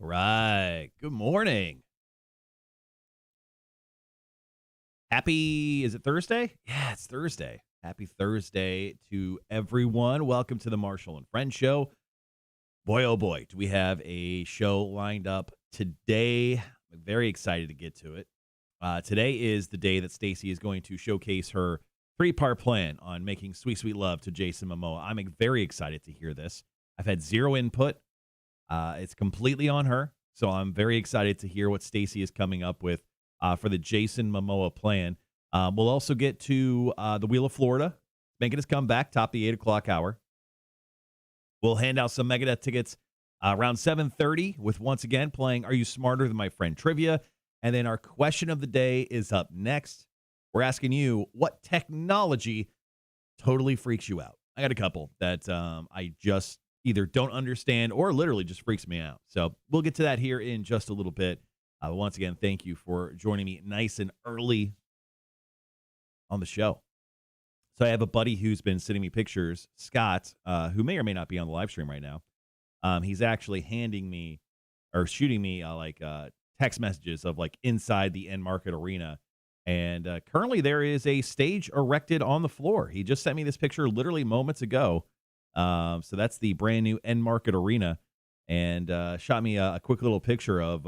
All right. Good morning. Is it Thursday? Yeah, it's Thursday. Happy Thursday to everyone. Welcome to the Marshall and Friends show. Boy, oh boy, do we have a show lined up today. I'm very excited to get to it. Today is the day that Stacy is going to showcase her three-part plan on making sweet, sweet love to Jason Momoa. I'm very excited to hear this. I've had zero input. It's completely on her. So I'm very excited to hear what Stacy is coming up with for the Jason Momoa plan. We'll also get to the Wheel of Florida, making his comeback, top the 8 o'clock hour. We'll hand out some Megadeth tickets around 7:30 with, once again, playing Are You Smarter Than My Friend Trivia. And then our question of the day is up next. We're asking you, what technology totally freaks you out? I got a couple that I just either don't understand or literally just freaks me out. So we'll get to that here in just a little bit. Once again, thank you for joining me nice and early on the show. So I have a buddy who's been sending me pictures, Scott, who may or may not be on the live stream right now. He's actually handing me or shooting me text messages of like inside the end market arena. And currently there is a stage erected on the floor. He just sent me this picture literally moments ago. So that's the brand new end market arena, and shot me a quick little picture of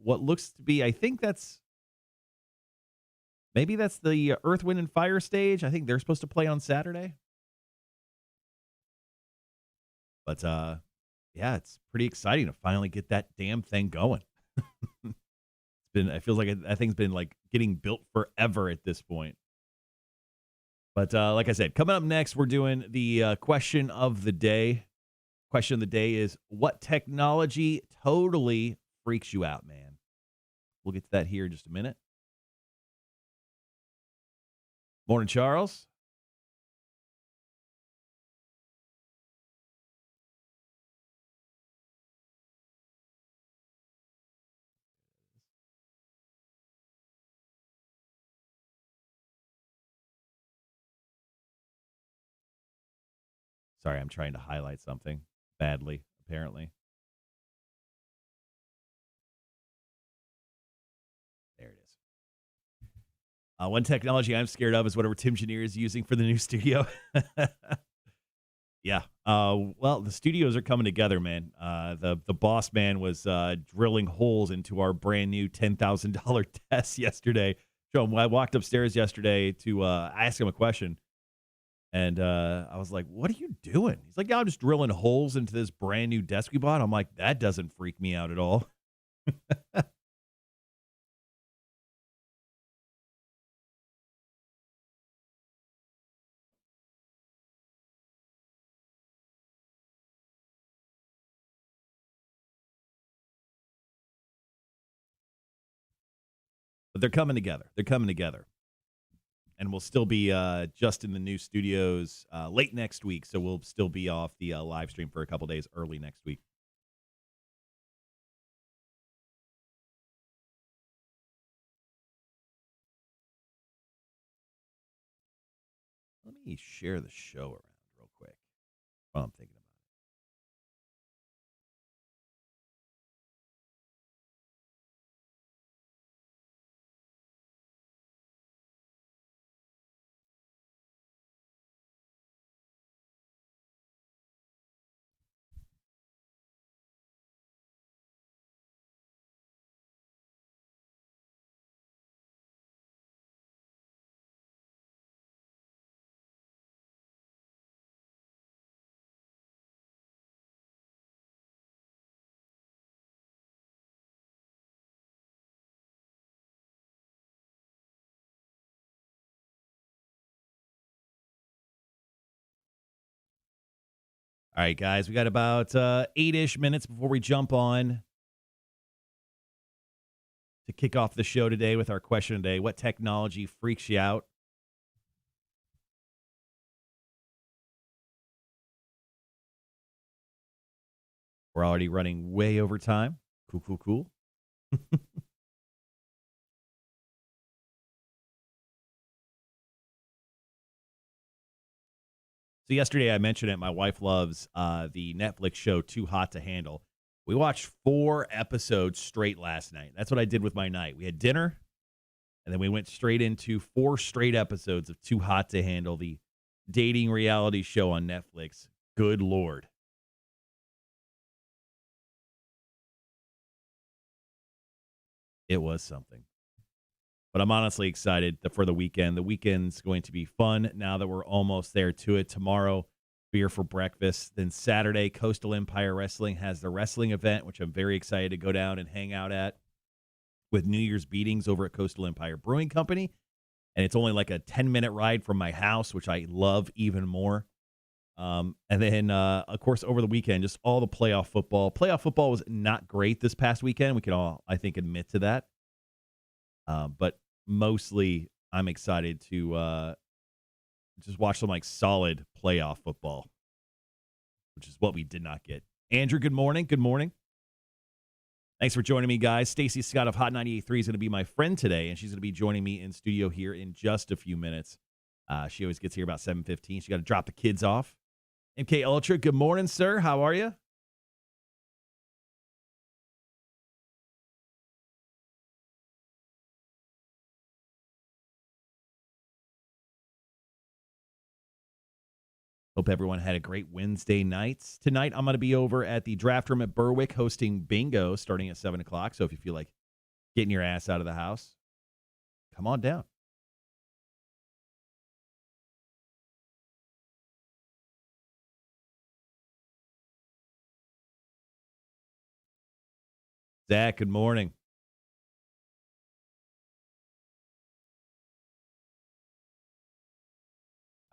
what looks to be, I think that's the Earth, Wind, and Fire stage. I think they're supposed to play on Saturday. But yeah, it's pretty exciting to finally get that damn thing going. It feels like that thing's been like getting built forever at this point. But like I said, coming up next, we're doing the question of the day. Question of the day is, what technology totally freaks you out, man? We'll get to that here in just a minute. Morning, Charles. Sorry, I'm trying to highlight something badly, apparently. There it is. One technology I'm scared of is whatever Tim Janier is using for the new studio. Yeah. Well, the studios are coming together, man. The boss man was drilling holes into our brand new $10,000 desk yesterday. So I walked upstairs yesterday to ask him a question, and I was like, "What are you doing?" He's like, "Yeah, I'm just drilling holes into this brand new desk we bought." I'm like, "That doesn't freak me out at all." But they're coming together. They're coming together. And we'll still be just in the new studios late next week. So we'll still be off the live stream for a couple days early next week. Let me share the show around real quick while I'm thinking about it. All right, guys, we got about 8-ish minutes before we jump on to kick off the show today with our question today. What technology freaks you out? We're already running way over time. Cool, cool, cool. So yesterday I mentioned it. My wife loves the Netflix show Too Hot to Handle. We watched 4 episodes straight last night. That's what I did with my night. We had dinner, and then we went straight into 4 straight episodes of Too Hot to Handle, the dating reality show on Netflix. Good Lord. It was something. But I'm honestly excited for the weekend. The weekend's going to be fun now that we're almost there to it. Tomorrow, beer for breakfast. Then Saturday, Coastal Empire Wrestling has the wrestling event, which I'm very excited to go down and hang out at with New Year's beatings over at Coastal Empire Brewing Company. And it's only like a 10-minute ride from my house, which I love even more. And then, of course, over the weekend, just all the playoff football. Playoff football was not great this past weekend. We can all, I think, admit to that. But mostly, I'm excited to just watch some like solid playoff football, which is what we did not get. Andrew, good morning. Good morning. Thanks for joining me, guys. Stacy Scott of Hot 98.3 is going to be my friend today, and she's going to be joining me in studio here in just a few minutes. She always gets here about 7:15. She got to drop the kids off. MK Ultra, good morning, sir. How are you? Hope everyone had a great Wednesday night. Tonight, I'm going to be over at the draft room at Berwick hosting bingo starting at 7 o'clock. So if you feel like getting your ass out of the house, come on down. Zach, good morning.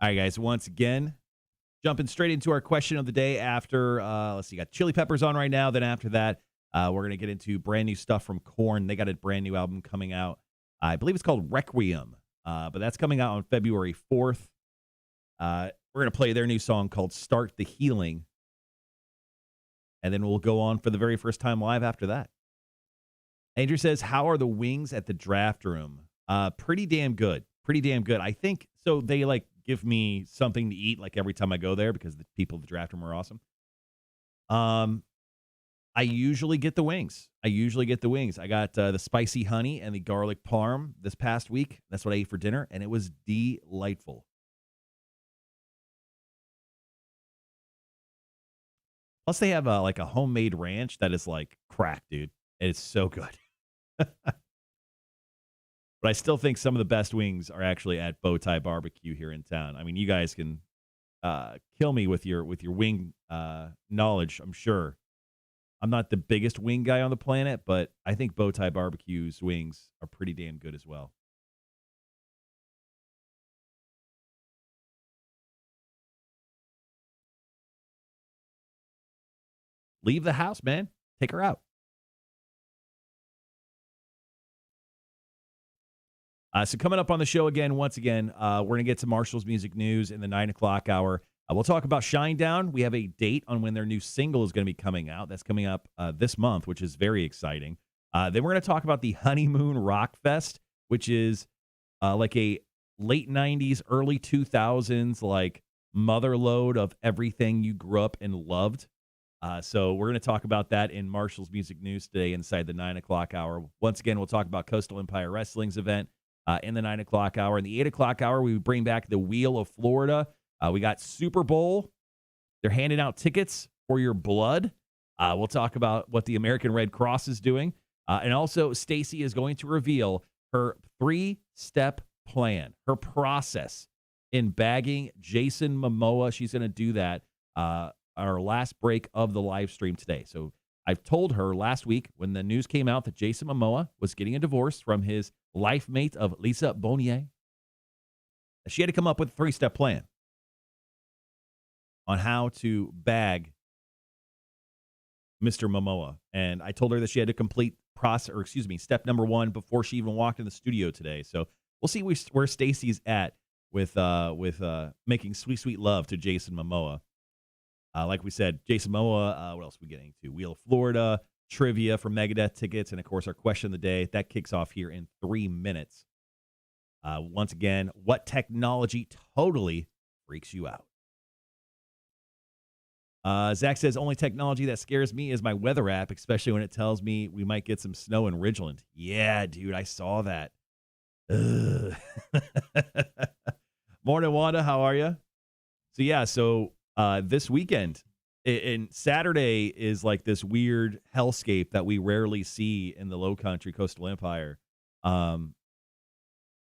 All right, guys, once again, jumping straight into our question of the day after, let's see, got Chili Peppers on right now. Then after that, we're going to get into brand new stuff from Korn. They got a brand new album coming out. I believe it's called Requiem, but that's coming out on February 4th. We're going to play their new song called Start the Healing. And then we'll go on for the very first time live after that. Andrew says, how are the wings at the draft room? Pretty damn good. Pretty damn good. I think, so they like give me something to eat like every time I go there because the people at the draft room are awesome. I usually get the wings. I got the spicy honey and the garlic parm this past week. That's what I ate for dinner, and it was delightful. Plus, they have like a homemade ranch that is like crack, dude. It's so good. But I still think some of the best wings are actually at Bowtie Barbecue here in town. I mean, you guys can kill me with your wing knowledge, I'm sure. I'm not the biggest wing guy on the planet, but I think Bowtie Barbecue's wings are pretty damn good as well. Leave the house, man. Take her out. So coming up on the show again, once again, we're going to get to Marshall's music news in the 9 o'clock hour. We'll talk about Shinedown. We have a date on when their new single is going to be coming out. That's coming up this month, which is very exciting. Then we're going to talk about the Honeymoon Rock Fest, which is like a late 90s, early 2000s, like motherlode of everything you grew up and loved. So we're going to talk about that in Marshall's music news today inside the 9 o'clock hour. Once again, we'll talk about Coastal Empire Wrestling's event in the 9 o'clock hour. In the 8 o'clock hour, we bring back the Wheel of Florida. We got Super Bowl. They're handing out tickets for your blood. We'll talk about what the American Red Cross is doing. And also, Stacy is going to reveal her 3-step plan, her process in bagging Jason Momoa. She's going to do that our last break of the live stream today. So I've told her last week when the news came out that Jason Momoa was getting a divorce from his life mate of Lisa Bonet. She had to come up with a 3-step plan on how to bag Mr. Momoa. And I told her that she had to complete step number 1 before she even walked in the studio today. So we'll see where Stacy's at with making sweet, sweet love to Jason Momoa. Like we said, Jason Momoa, what else are we getting to? Wheel of Florida, trivia for Megadeth tickets, and, of course, our question of the day. That kicks off here in 3 minutes. Once again, what technology totally freaks you out? Zach says, only technology that scares me is my weather app, especially when it tells me we might get some snow in Ridgeland. Yeah, dude, I saw that. Ugh. Morning, Wanda. How are you? So this weekend and Saturday is like this weird hellscape that we rarely see in the Low Country Coastal Empire. Um,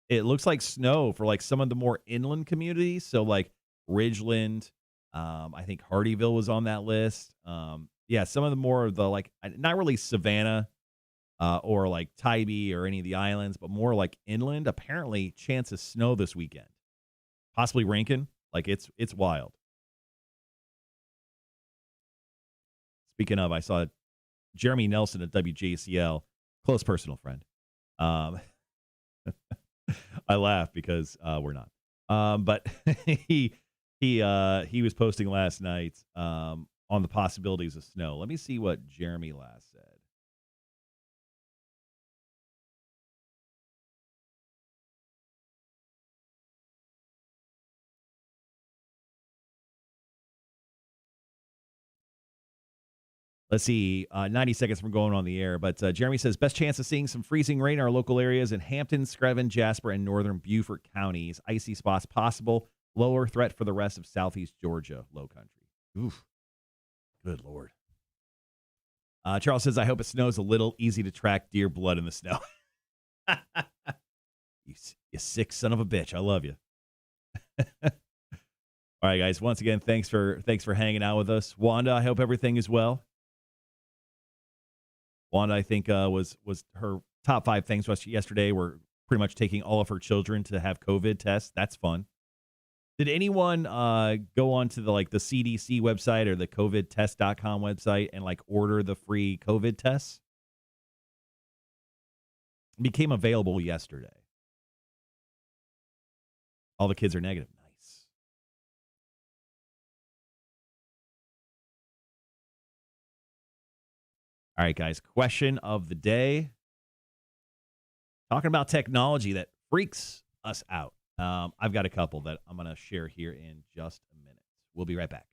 it looks like snow for like some of the more inland communities. So like Ridgeland, I think Hardyville was on that list. Yeah, some of the more of the like not really Savannah or like Tybee or any of the islands, but more like inland. Apparently, chance of snow this weekend, possibly Rankin. Like it's wild. Speaking of, I saw Jeremy Nelson at WJCL, close personal friend. Um, I laugh because we're not. But he was posting last night on the possibilities of snow. Let me see what Jeremy last said. Let's see, 90 seconds from going on the air. But Jeremy says, best chance of seeing some freezing rain in our local areas in Hampton, Screven, Jasper, and northern Beaufort counties. Icy spots possible. Lower threat for the rest of southeast Georgia, low country. Oof. Good Lord. Charles says, I hope it snows a little. Easy to track deer blood in the snow. You sick son of a bitch. I love you. All right, guys. Once again, thanks for hanging out with us. Wanda, I hope everything is well. Wanda, I think, was her top 5 things was yesterday were pretty much taking all of her children to have COVID tests. That's fun. Did anyone go on to the CDC website or the covidtest.com website and order the free COVID tests? It became available yesterday. All the kids are negative. Nice. All right, guys. Question of the day. Talking about technology that freaks us out. I've got a couple that I'm going to share here in just a minute. We'll be right back.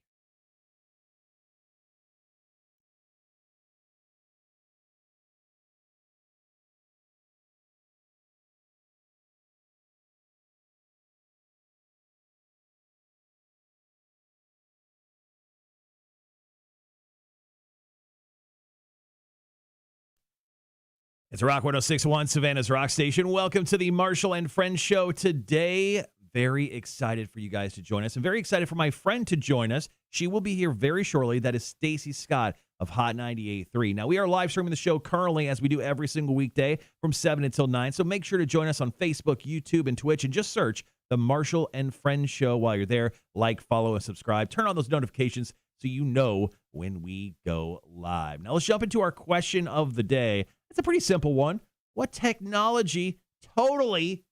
It's Rock 106.1, Savannah's Rock Station. Welcome to the Marshall and Friends show today. Very excited for you guys to join us. I'm very excited for my friend to join us. She will be here very shortly. That is Stacy Scott of Hot 98.3. Now, we are live streaming the show currently, as we do every single weekday from 7 until 9. So make sure to join us on Facebook, YouTube, and Twitch, and just search the Marshall and Friends show while you're there. Like, follow, and subscribe. Turn on those notifications so you know when we go live. Now, let's jump into our question of the day. It's a pretty simple one. What technology totally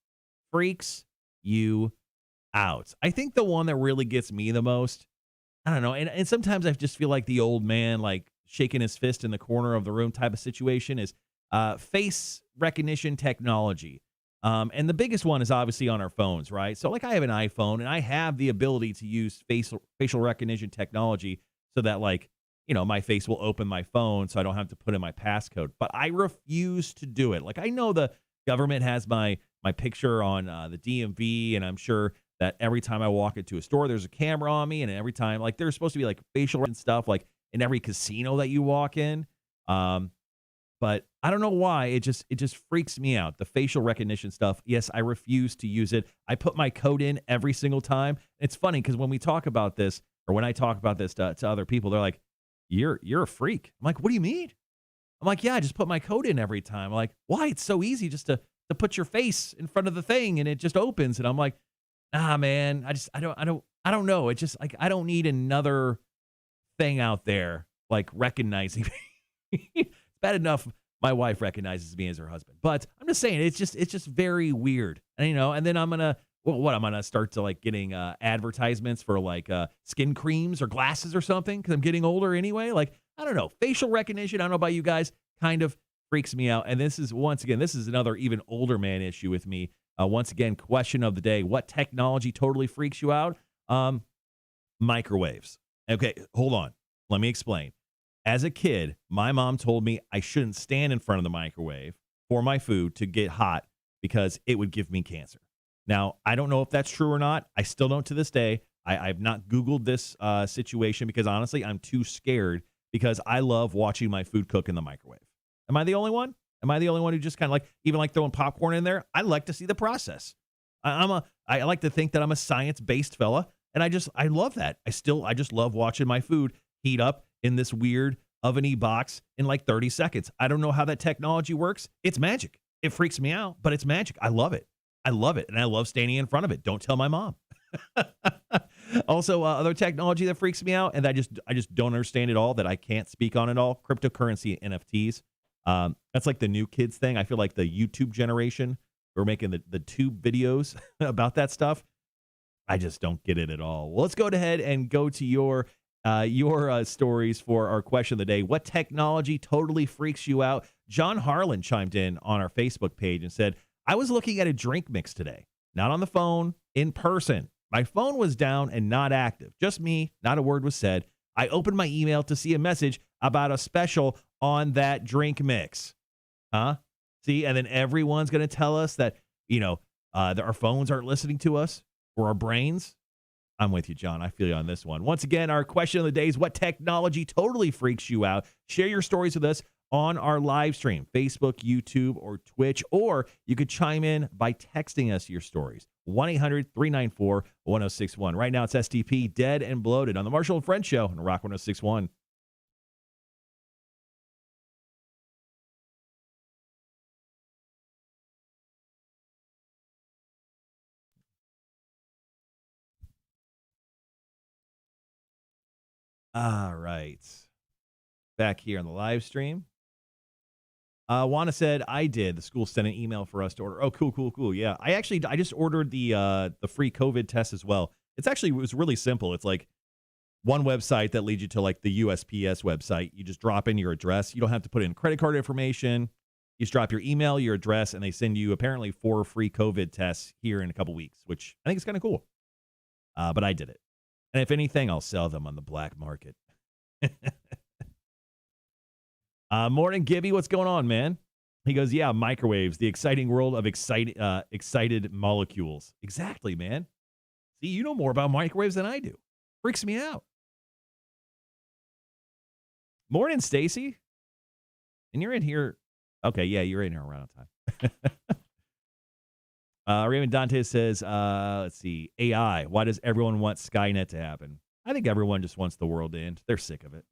freaks you out? I think the one that really gets me the most, I don't know, and sometimes I just feel like the old man, shaking his fist in the corner of the room type of situation, is face recognition technology. And the biggest one is obviously on our phones, right? So I have an iPhone, and I have the ability to use facial recognition technology so that my face will open my phone so I don't have to put in my passcode. But I refuse to do it. I know the government has my picture on the DMV, and I'm sure that every time I walk into a store, there's a camera on me, and every time, there's supposed to be facial and stuff, in every casino that you walk in. But I don't know why. It just freaks me out. The facial recognition stuff. Yes, I refuse to use it. I put my code in every single time. It's funny because when we talk about this, or when I talk about this to other people, they're like, You're a freak. I'm like, what do you mean? I'm like, yeah, I just put my code in every time. I'm like, why? It's so easy just to put your face in front of the thing and it just opens. And I'm like, nah, man, I don't know. It just I don't need another thing out there recognizing me. It's bad enough my wife recognizes me as her husband, but I'm just saying it's just very weird. And then I'm gonna. Well, I'm going to start to getting advertisements for skin creams or glasses or something because I'm getting older anyway. I don't know. Facial recognition, I don't know about you guys, kind of freaks me out. And this is another even older man issue with me. Once again, question of the day. What technology totally freaks you out? Microwaves. Okay, hold on. Let me explain. As a kid, my mom told me I shouldn't stand in front of the microwave for my food to get hot because it would give me cancer. Now, I don't know if that's true or not. I still don't to this day. I've not Googled this situation because honestly, I'm too scared because I love watching my food cook in the microwave. Am I the only one? Am I the only one who just kind of like, even like throwing popcorn in there? I like to see the process. I like to think that I'm a science-based fella, and I love that. I just love watching my food heat up in this weird oven-y box in like 30 seconds. I don't know how that technology works. It's magic. It freaks me out, but it's magic. I love it. I love it, and I love standing in front of it. Don't tell my mom. Also, other technology that freaks me out, and I just don't understand it all, that I can't speak on it all, cryptocurrency and NFTs. That's like the new kids thing. I feel like the YouTube generation, we're making the tube videos about that stuff. I just don't get it at all. Well, let's go ahead and go to your stories for our question of the day. What technology totally freaks you out? John Harlan chimed in on our Facebook page and said, I was looking at a drink mix today, not on the phone, in person. My phone was down and not active. Just me, not a word was said. I opened my email to see a message about a special on that drink mix. Huh? See, and then everyone's going to tell us that, that our phones aren't listening to us or our brains. I'm with you, John. I feel you on this one. Once again, our question of the day is, what technology totally freaks you out? Share your stories with us on our live stream, Facebook, YouTube, or Twitch, or you could chime in by texting us your stories. 1-800-394-1061. Right now, it's STP, Dead and Bloated, on the Marshall and Friends Show on Rock 1061. All right. Back here on the live stream. Juana said, I did. The school sent an email for us to order. Oh, cool. Yeah. I just ordered the free COVID test as well. It was really simple. It's like one website that leads you to like the USPS website. You just drop in your address. You don't have to put in credit card information. You just drop your email, your address, and they send you apparently 4 free COVID tests here in a couple weeks, which I think is kind of cool. But I did it. And if anything, I'll sell them on the black market. Morning, Gibby. What's going on, man? He goes, yeah, microwaves, the exciting world of excited molecules. Exactly, man. See, you know more about microwaves than I do. Freaks me out. Morning, Stacy. And you're in here. Okay, yeah, you're in here around time. Raymond Dante says, let's see, AI. Why does everyone want Skynet to happen? I think everyone just wants the world to end. They're sick of it.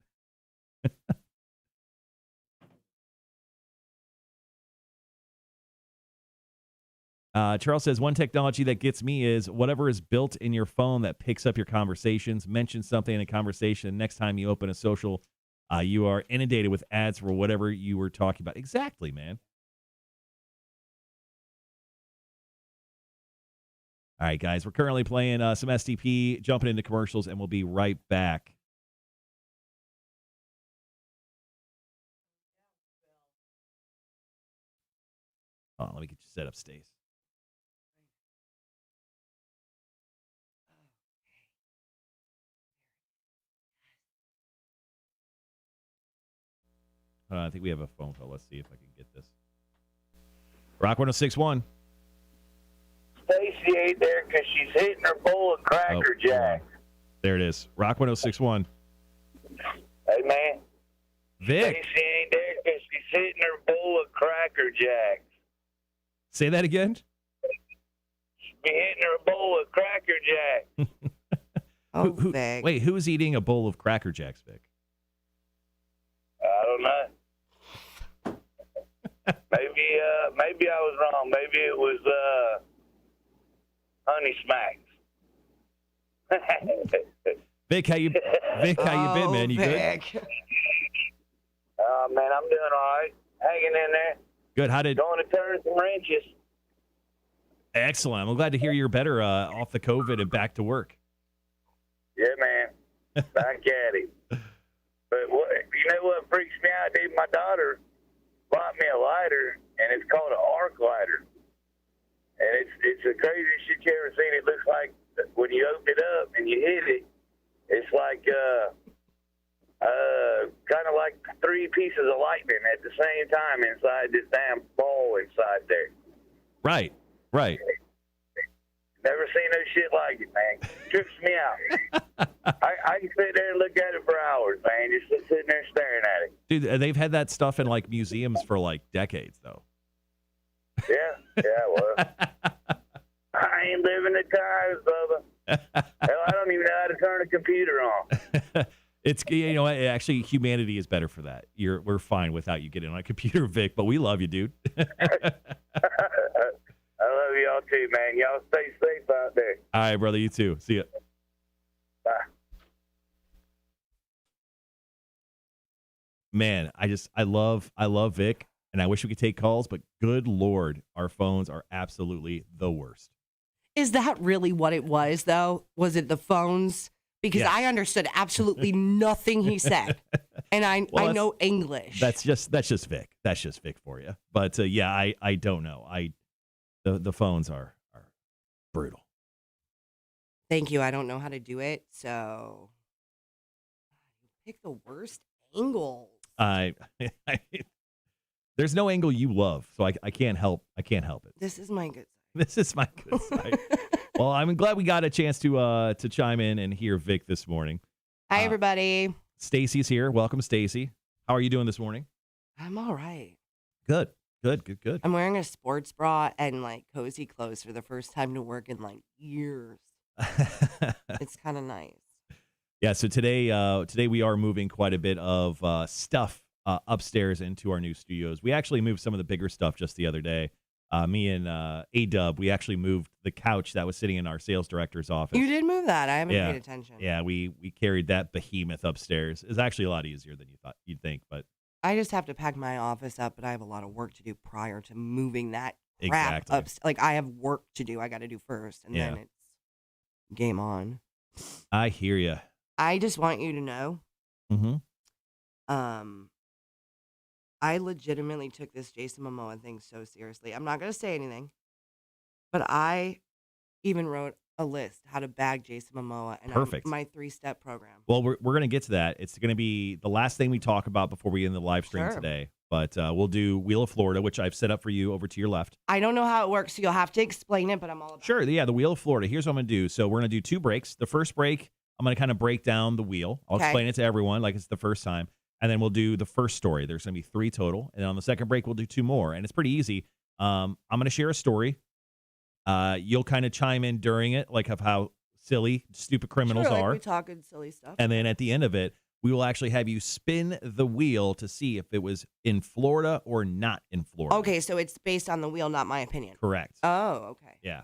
Charles says, one technology that gets me is whatever is built in your phone that picks up your conversations, mentions something in a conversation. Next time you open a social, you are inundated with ads for whatever you were talking about. Exactly, man. All right, guys, we're currently playing some STP, jumping into commercials, and we'll be right back. Oh, let me get you set up, Stace. I think we have a phone call. Let's see if I can get this. Rock 1061. Stacy ain't there because she's hitting her bowl of Cracker Jack. There it is. Rock 1061. Hey, man. Vic. Stacy ain't there because she's hitting her bowl of Cracker Jacks. Say that again. She's hitting her bowl of Cracker Jack. Vic. Wait, who's eating a bowl of Cracker Jacks, Vic? I don't know. Maybe I was wrong. Maybe it was Honey Smacks. Vic, how you been, man? You Vic. good? Man, I'm doing all right. Hanging in there. Good. Going to turn some wrenches. Excellent. I'm glad to hear you're better off the COVID and back to work. Yeah, man. Back at it. But you know what freaks me out, dude? My daughter bought me a lighter, and it's called an arc lighter. And it's the craziest shit you ever seen. It looks like when you open it up and you hit it, it's like Kind of like 3 pieces of lightning at the same time inside this damn ball inside there. Right. Never seen no shit like it, man. Trips me out. I can sit there and look at it for hours, man. Just sitting there staring at it. Dude, they've had that stuff in like museums for like decades, though. Yeah, well, I ain't living the times, Bubba. Hell, I don't even know how to turn a computer on. It's, you know, actually, humanity is better for that. We're fine without you getting on a computer, Vic, but we love you, dude. I love y'all too, man. Y'all stay safe out there. All right, brother, you too. See ya. Bye. Man, I love Vic, and I wish we could take calls, but good Lord, our phones are absolutely the worst. Is that really what it was, though? Was it the phones? Because Yes. I understood absolutely nothing he said, and I know English. That's just Vic. That's just Vic for you. But yeah, I don't know. The phones are brutal. Thank you. I don't know how to do it, so pick the worst angle. There's no angle you love, so I can't help it. This is my good side. This is my good side. Well, I'm glad we got a chance to chime in and hear Vic this morning. Hi, everybody. Stacy's here. Welcome, Stacy. How are you doing this morning? I'm all right. Good. I'm wearing a sports bra and like cozy clothes for the first time to work in like years. It's kind of nice. Yeah. So today we are moving quite a bit of stuff upstairs into our new studios. We actually moved some of the bigger stuff just the other day. Me and A-Dub, we actually moved the couch that was sitting in our sales director's office. You did move that. I haven't Yeah. paid attention. Yeah, we carried that behemoth upstairs. It's actually a lot easier than you'd think, but I just have to pack my office up, but I have a lot of work to do prior to moving that crap Exactly. up. Like I have work to do. I got to do first, and then it's game on. I hear you. I just want you to know, Mm-hmm. I legitimately took this Jason Momoa thing so seriously. I'm not going to say anything, but I even wrote a list how to bag Jason Momoa and Perfect. my 3-step program. Well, we're going to get to that. It's going to be the last thing we talk about before we end the live stream Sure. today. But we'll do Wheel of Florida, which I've set up for you over to your left. I don't know how it works, so you'll have to explain it, but I'm all about Sure. it. Yeah, the Wheel of Florida. Here's what I'm going to do. So we're going to do 2 breaks. The first break, I'm going to kind of break down the wheel. I'll Okay. explain it to everyone like it's the first time. And then we'll do the first story. There's going to be 3 total. And then on the second break, we'll do 2 more. And it's pretty easy. I'm going to share a story. You'll kind of chime in during it, like of how silly, stupid criminals Sure, like are. we talking silly stuff. And then at the end of it, we will actually have you spin the wheel to see if it was in Florida or not in Florida. Okay, so it's based on the wheel, not my opinion. Correct. Oh, okay. Yeah.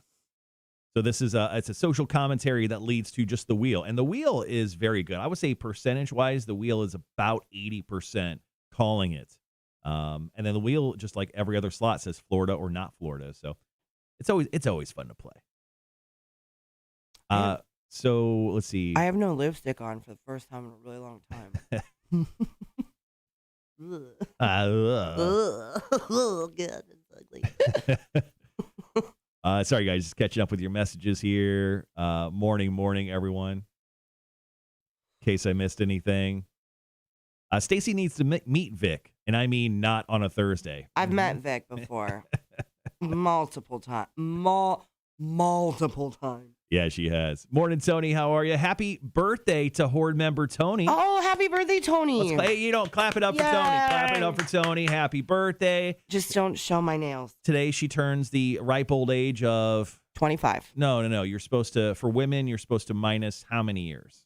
So this is it's a social commentary that leads to just the wheel. And the wheel is very good. I would say percentage-wise, the wheel is about 80% calling it. And then the wheel, just like every other slot, says Florida or not Florida. So it's always fun to play. So let's see. I have no lipstick on for the first time in a really long time. Oh, God, it's ugly. Sorry, guys, just catching up with your messages here. Morning, everyone. In case I missed anything. Stacy needs to meet Vic, and I mean not on a Thursday. I've met Vic before. Multiple times. Multiple times. Yeah, she has. Morning, Tony. How are you? Happy birthday to Horde member Tony. Oh, happy birthday, Tony. Clap it up for Tony. Clap it up for Tony. Happy birthday. Just don't show my nails. Today, she turns the ripe old age of... 25. No. You're supposed to, for women, you're supposed to minus how many years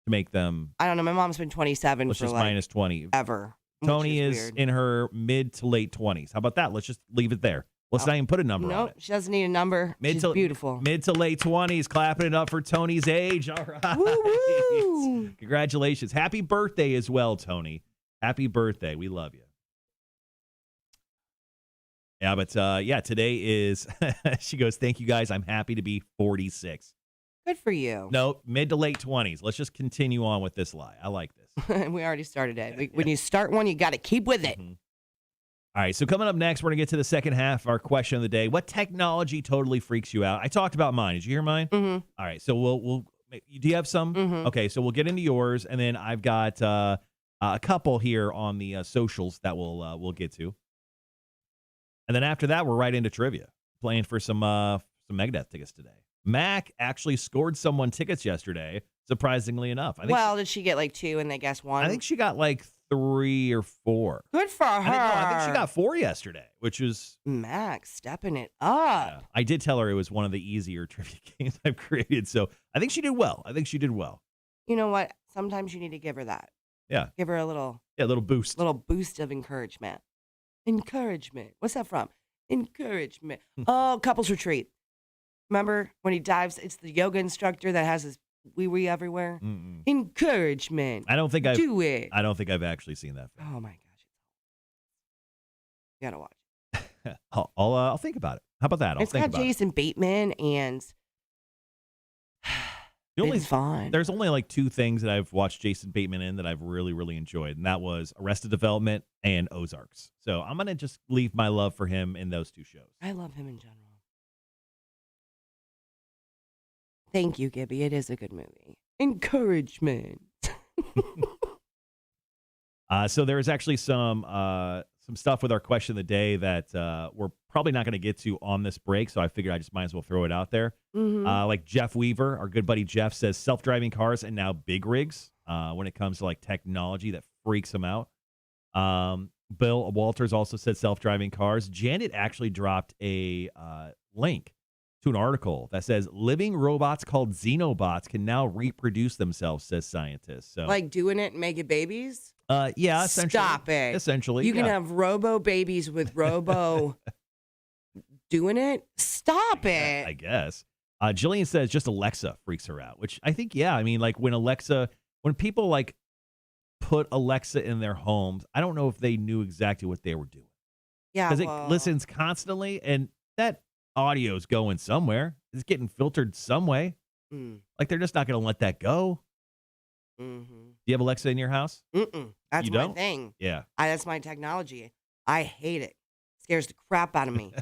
to make them... I don't know. My mom's been 27 Let's for just like minus 20. ever. Tony which is weird. in her mid to late 20s. How about that? Let's just leave it there. Let's not even put a number on Nope, it. she doesn't need a number. She's beautiful. Mid to late 20s, clapping it up for Tony's age. All right. Woo-woo. Congratulations. Happy birthday as well, Tony. Happy birthday. We love you. Yeah, but today is, she goes, thank you guys. I'm happy to be 46. Good for you. No, mid to late 20s. Let's just continue on with this lie. I like this. We already started it. When you start one, you got to keep with it. Mm-hmm. All right, so coming up next, we're going to get to the second half of our question of the day. What technology totally freaks you out? I talked about mine. Did you hear mine? Mm-hmm. All right, so we'll do you have some? Mm-hmm. Okay, so we'll get into yours, and then I've got A couple here on the socials that we'll get to. And then after that, we're right into trivia, playing for some Megadeth tickets today. Mac actually scored someone tickets yesterday, surprisingly enough. Did she get like 2 and they guessed 1? I think she got like 3 or 4. Good for her. I think she got 4 yesterday, which was Max stepping it up. Yeah, I did tell her it was one of the easier trivia games I've created, so I think she did well. You know what? Sometimes you need to give her that. Yeah. Give her a little boost. Little boost of encouragement. Encouragement. What's that from? Encouragement. Oh, couples retreat. Remember when he dives? It's the yoga instructor that has his wee everywhere. Mm-mm. Encouragement. I don't think do it. I don't think I've actually seen that film. Oh my gosh, you gotta watch it. I'll think about it. How about that? It's got Jason Bateman and it's fine. There's only like 2 things that I've watched Jason Bateman in that I've really, really enjoyed, and that was Arrested Development and Ozarks. So I'm gonna just leave my love for him in those 2 shows. I love him in general. Thank you, Gibby. It is a good movie. Encouragement. So there's actually some stuff with our question of the day that we're probably not going to get to on this break, so I figured I just might as well throw it out there. Mm-hmm. Like Jeff Weaver, our good buddy Jeff, says self-driving cars and now big rigs when it comes to like technology that freaks him out. Bill Walters also said self-driving cars. Janet actually dropped a link to an article that says living robots called xenobots can now reproduce themselves, says scientists. So like doing it and making babies? Yeah, essentially. Stop it. Essentially. You can have robo babies with robo doing it? Stop it. I guess. Jillian says just Alexa freaks her out, which I think, yeah. I mean, like when people like put Alexa in their homes, I don't know if they knew exactly what they were doing. Yeah. Because it listens constantly and that audio's going somewhere. It's getting filtered some way. Like they're just not going to let that go. Mm-hmm. Do you have Alexa in your house? Mm-mm. That's my thing. Yeah. That's my technology. I hate it. Scares the crap out of me.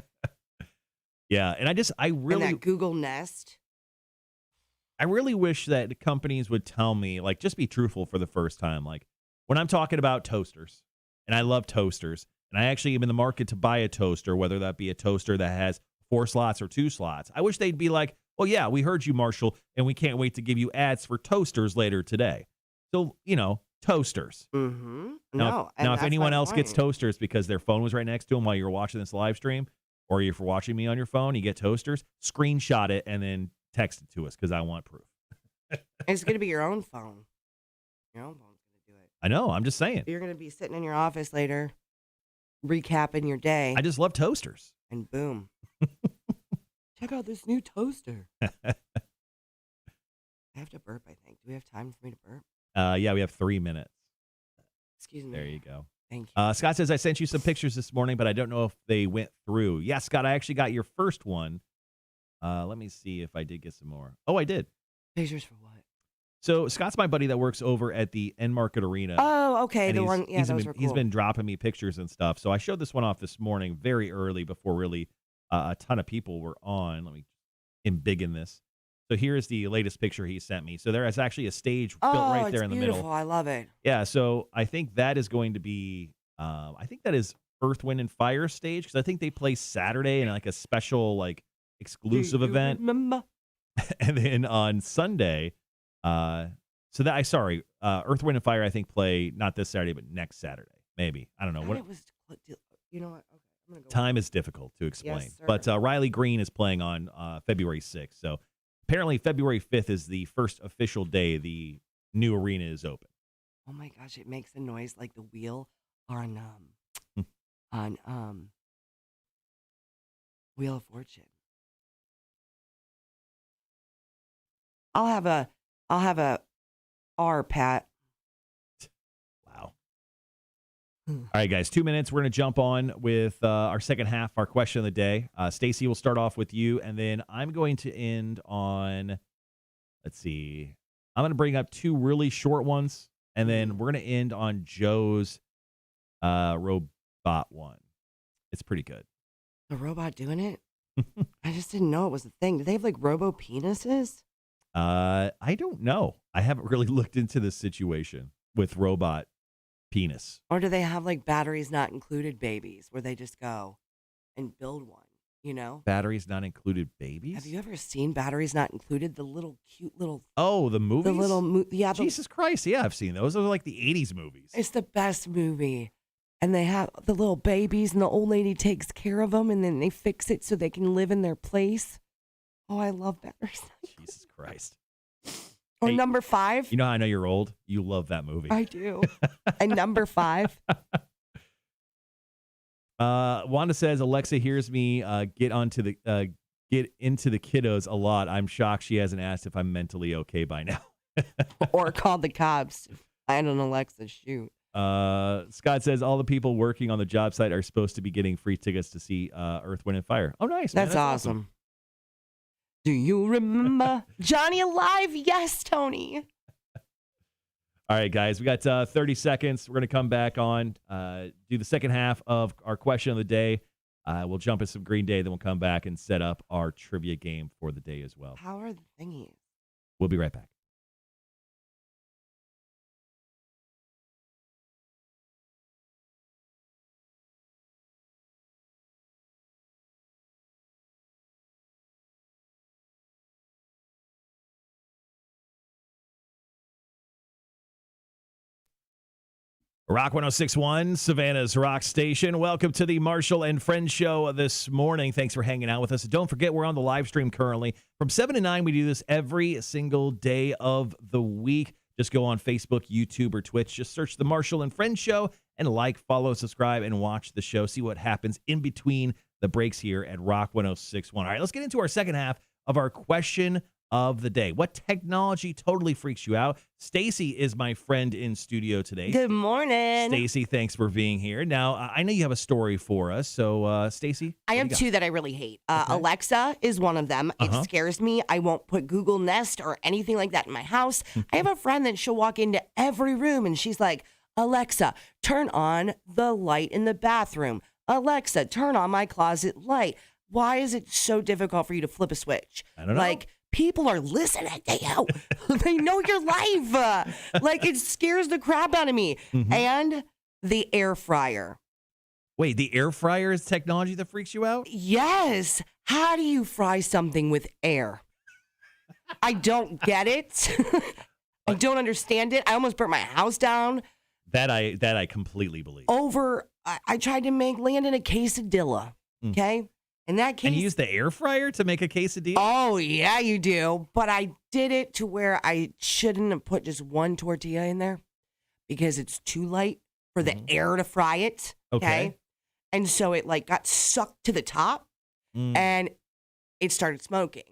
Yeah, and and that Google Nest. I really wish that companies would tell me, like, just be truthful for the first time. Like, when I'm talking about toasters, and I love toasters, and I actually am in the market to buy a toaster, whether that be a toaster that has 4 slots or 2 slots. I wish they'd be like, well, yeah, we heard you, Marshall, and we can't wait to give you ads for toasters later today. So, toasters. Mm-hmm. Now, if anyone else gets toasters because their phone was right next to them while you were watching this live stream, or if you're watching me on your phone, you get toasters, screenshot it and then text it to us because I want proof. It's going to be your own phone. Your own phone's going to do it. I know. I'm just saying. You're going to be sitting in your office later, recapping your day. I just love toasters. And boom. Check out this new toaster. I have to burp, I think. Do we have time for me to burp? Yeah, we have 3 minutes. Excuse me. There you go. Thank you. Scott says, I sent you some pictures this morning, but I don't know if they went through. Yeah, Scott, I actually got your first one. Let me see if I did get some more. Oh, I did. Pictures for what? So Scott's my buddy that works over at the End Market Arena. Oh, okay. The one, yeah, those were cool. He's been dropping me pictures and stuff. So I showed this one off this morning very early before really a ton of people were on. Let me embiggen this. So here's the latest picture he sent me. So there is actually a stage built right there in the beautiful. middle. I love it. Yeah, so I think that is going to be, I think that is Earth, Wind, and Fire stage because I think they play Saturday in like a special like exclusive event. Remember? And then on Sunday, Earth, Wind, and Fire I think play not this Saturday but next Saturday maybe. I don't know what. You know what? Okay, I'm gonna go. Time is difficult to explain, yes, but Riley Green is playing on February 6th. So apparently February 5th is the first official day the new arena is open. Oh my gosh, it makes a noise like the wheel on Wheel of Fortune. I'll have a R, Pat. Wow. All right, guys, 2 minutes. We're going to jump on with our second half, our question of the day. Stacy will start off with you, and then I'm going to end on, let's see, I'm going to bring up 2 really short ones, and then we're going to end on Joe's robot one. It's pretty good. The robot doing it? I just didn't know it was a thing. Do they have like robo penises? I don't know. I haven't really looked into this situation with robot penis. Or do they have like batteries not included babies where they just go and build one, you know? Batteries not included babies? Have you ever seen batteries not included? The little cute little. Oh, the movies? The little. Yeah. Jesus Christ. Yeah, I've seen those. Those are like the 80s movies. It's the best movie. And they have the little babies, and the old lady takes care of them, and then they fix it so they can live in their place. Oh, I love batteries. Jesus Christ. Or Hey, number 5. You know how I know you're old? You love that movie. I do. And number 5. Wanda says Alexa hears me get into the kiddos a lot. I'm shocked she hasn't asked if I'm mentally okay by now. Or called the cops. I don't Alexa shoot. Scott says all the people working on the job site are supposed to be getting free tickets to see Earth, Wind, and Fire. Oh, nice. Man. That's awesome. Do you remember Johnny Alive? Yes, Tony. All right, guys, we got 30 seconds. We're going to come back on, do the second half of our question of the day. We'll jump in some Green Day, then we'll come back and set up our trivia game for the day as well. How are the thingies? We'll be right back. Rock 106.1, Savannah's Rock Station. Welcome to the Marshall and Friends show this morning. Thanks for hanging out with us. Don't forget, we're on the live stream currently. From 7 to 9, we do this every single day of the week. Just go on Facebook, YouTube, or Twitch. Just search the Marshall and Friends show and like, follow, subscribe, and watch the show. See what happens in between the breaks here at Rock 106.1. All right, let's get into our second half of our question of the day. What technology totally freaks you out? Stacy is my friend in studio today. Good morning. Stacy, thanks for being here. Now, I know you have a story for us. So, Stacy? I have 2 that I really hate. Alexa is one of them. Uh-huh. It scares me. I won't put Google Nest or anything like that in my house. I have a friend that she'll walk into every room and she's like, Alexa, turn on the light in the bathroom. Alexa, turn on my closet light. Why is it so difficult for you to flip a switch? I don't know. Like, people are listening to you. They know your life. Like, it scares the crap out of me. Mm-hmm. And the air fryer. Wait, the air fryer is technology that freaks you out? Yes. How do you fry something with air? I don't get it. I don't understand it. I almost burnt my house down. That I completely believe. I tried to make Landon a quesadilla. Okay. In that case, And you use the air fryer to make a quesadilla? oh yeah, you do. But I did it to where I shouldn't have put just one tortilla in there because it's too light for the air to fry it. Okay. And so it like got sucked to the top and it started smoking.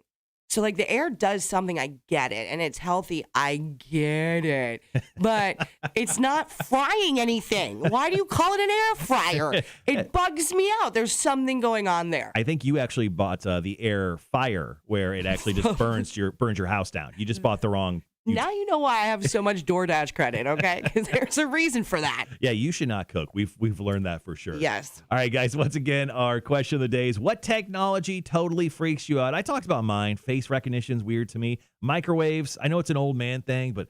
So like the air does something, I get it, and it's healthy, I get it. But it's not frying anything. Why do you call it an air fryer? It bugs me out. There's something going on there. I think you actually bought the air fire where it actually just burns your house down. You just bought the wrong. Now you know why I have so much DoorDash credit, okay? Because there's a reason for that. Yeah, you should not cook. We've learned that for sure. Yes. All right, guys. Once again, our question of the day is: what technology totally freaks you out? I talked about mine. Face recognition's weird to me. Microwaves. I know it's an old man thing, but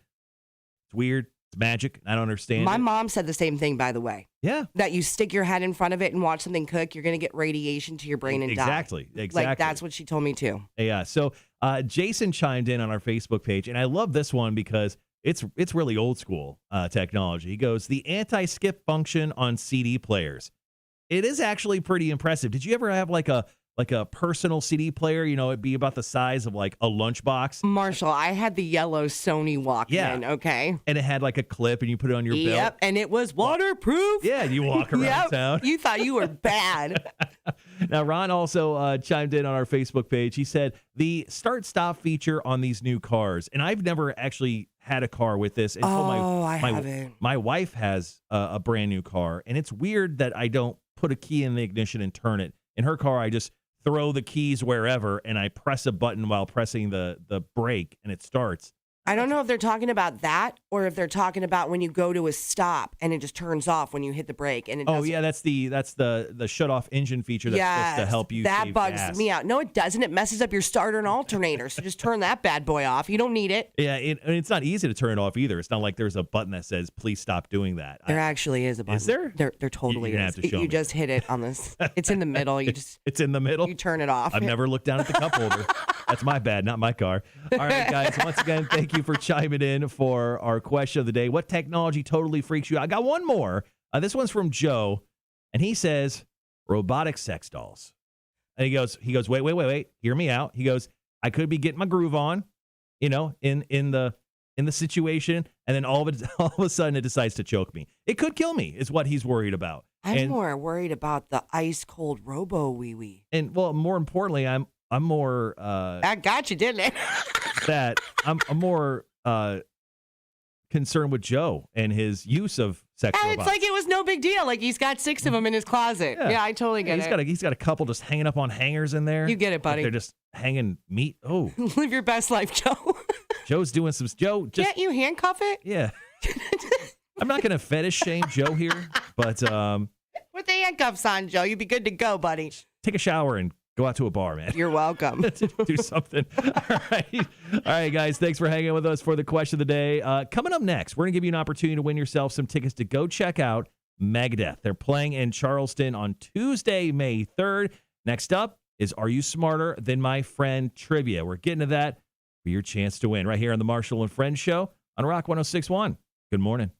it's weird. It's magic. I don't understand. My it. mom said the same thing, by the way. Yeah. That you stick your head in front of it and watch something cook, you're going to get radiation to your brain and die. Exactly. Like, that's what she told me, too. Yeah. So Jason chimed in on our Facebook page, and I love this one because it's really old school technology. He goes, the anti-skip function on CD players. It is actually pretty impressive. Did you ever have like a personal CD player? You know, it'd be about the size of like a lunchbox. Marshall, I had the yellow Sony Walkman, okay? And it had like a clip, and you put it on your belt. Yep, and it was waterproof. Yeah, you walk around town. You thought you were bad. Now, Ron also chimed in on our Facebook page. He said the start-stop feature on these new cars, and I've never actually had a car with this until I haven't. my wife has a brand new car, and it's weird that I don't put a key in the ignition and turn it. In her car, I just throw the keys wherever, and I press a button while pressing the brake, and it starts. I don't know if they're talking about that or if they're talking about when you go to a stop and it just turns off when you hit the brake. And it Oh yeah, that's the shut off engine feature that's supposed to help you. That save bugs gas. me out. No, it doesn't. It messes up your starter and alternator. So just turn that bad boy off. You don't need it. Yeah, and it's not easy to turn it off either. It's not like there's a button that says please stop doing that. There actually is a button. Is there? There totally You're gonna is. have to show You me. just hit it on this. It's in the middle. You just It's in the middle. you turn it off. I've never looked down at the cup holder. That's my bad, not my car. All right, guys. Once again, thank you for chiming in for our question of the day. What technology totally freaks you out? I got one more. This one's from Joe, and he says robotic sex dolls. And he goes, wait, hear me out. He goes, I could be getting my groove on, in the situation, and then all of a sudden it decides to choke me. It could kill me, is what he's worried about. I'm more worried about the ice cold robo wee wee. And well, more importantly, I'm more I got you, didn't it? that I'm more concerned with Joe and his use of sex And robots. it's like it was no big deal. Like he's got 6 of them in his closet. Yeah, I totally get it. He's got a couple just hanging up on hangers in there. You get it, buddy. They're just hanging meat. Oh, Live your best life, Joe. Joe's doing some. Joe, just Can't you handcuff it? yeah. I'm not gonna fetish shame Joe here, but Put the handcuffs on, Joe. You'd be good to go, buddy. take a shower and go out to a bar, man. You're welcome. Do something. All right, guys. Thanks for hanging with us for the question of the day. Coming up next, we're gonna give you an opportunity to win yourself some tickets to go check out Megadeth. They're playing in Charleston on Tuesday, May 3rd. Next up is Are You Smarter Than My Friend Trivia. We're getting to that for your chance to win right here on the Marshall and Friends Show on Rock 106.1. Good morning.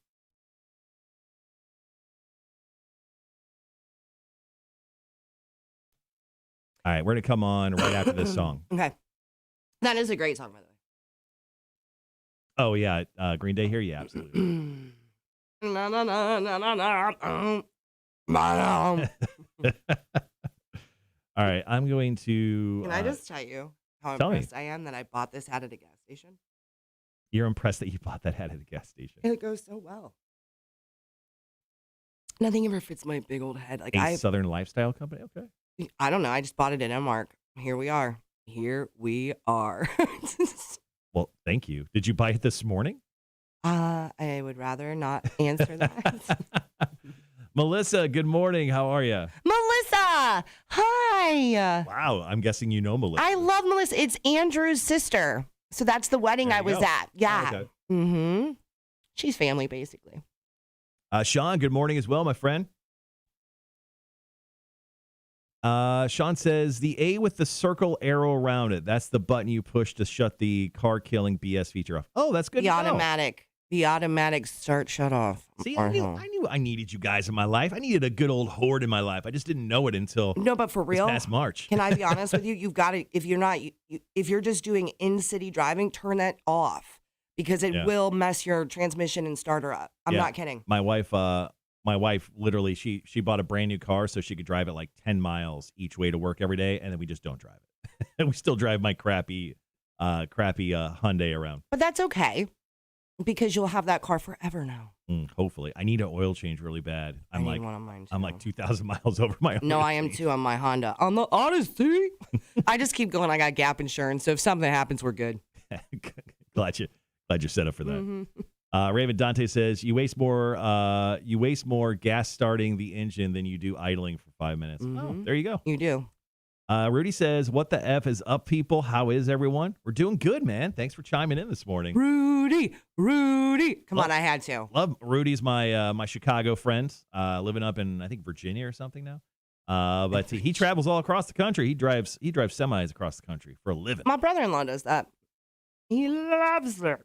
All right, we're going to come on right after this song. Okay. That is a great song, by the way. Oh, yeah. Green Day here? Yeah, absolutely. Na, na, na, na, na, na, na. All right, I'm going to... Can I just tell you how tell me. impressed I am that I bought this hat at a gas station? You're impressed that you bought that hat at a gas station. It goes so well. Nothing ever fits my big old head. Like A Southern Lifestyle Company? Okay. I don't know. I just bought it at Enmark. Here we are. Here we are. Well, thank you. Did you buy it this morning? I would rather not answer that. Melissa, good morning. How are you? Melissa, hi. Wow, I'm guessing you know Melissa. I love Melissa. It's Andrew's sister. So that's the wedding There I you was go. at. Yeah. Okay. Mm-hmm. She's family, basically. Sean, good morning as well, my friend. Sean says, the A with the circle arrow around it. That's the button you push to shut the car-killing BS feature off. Oh, that's good The to know. automatic start shut off. See, I knew I needed you guys in my life. I needed a good old horde in my life. I just didn't know it until No, but for real, this past March. can I be honest with you? You've got to, if you're not, if you're just doing in-city driving, turn that off because it will mess your transmission and starter up. I'm Yeah. not kidding. My wife literally, she bought a brand new car so she could drive it like 10 miles each way to work every day, and then we just don't drive it. And we still drive my crappy Hyundai around. But that's okay because you'll have that car forever now. Hopefully. I need an oil change really bad. I need one on mine too. I'm like 2,000 miles over my oil No, I am change. too on my Honda. On the Odyssey. I just keep going. I got gap insurance. So if something happens, we're good. Glad you're set up for that. Mm-hmm. Raven Dante says you waste more gas starting the engine than you do idling for 5 minutes. Oh, Mhm. there you go. You do. Rudy says, what the F is up, people? How is everyone? We're doing good, man. Thanks for chiming in this morning. Rudy. Come on, I had to. Love Rudy's my Chicago friend, living up in, I think, Virginia or something now. But he travels all across the country. He drives semis across the country for a living. My brother-in-law does that. He loves it.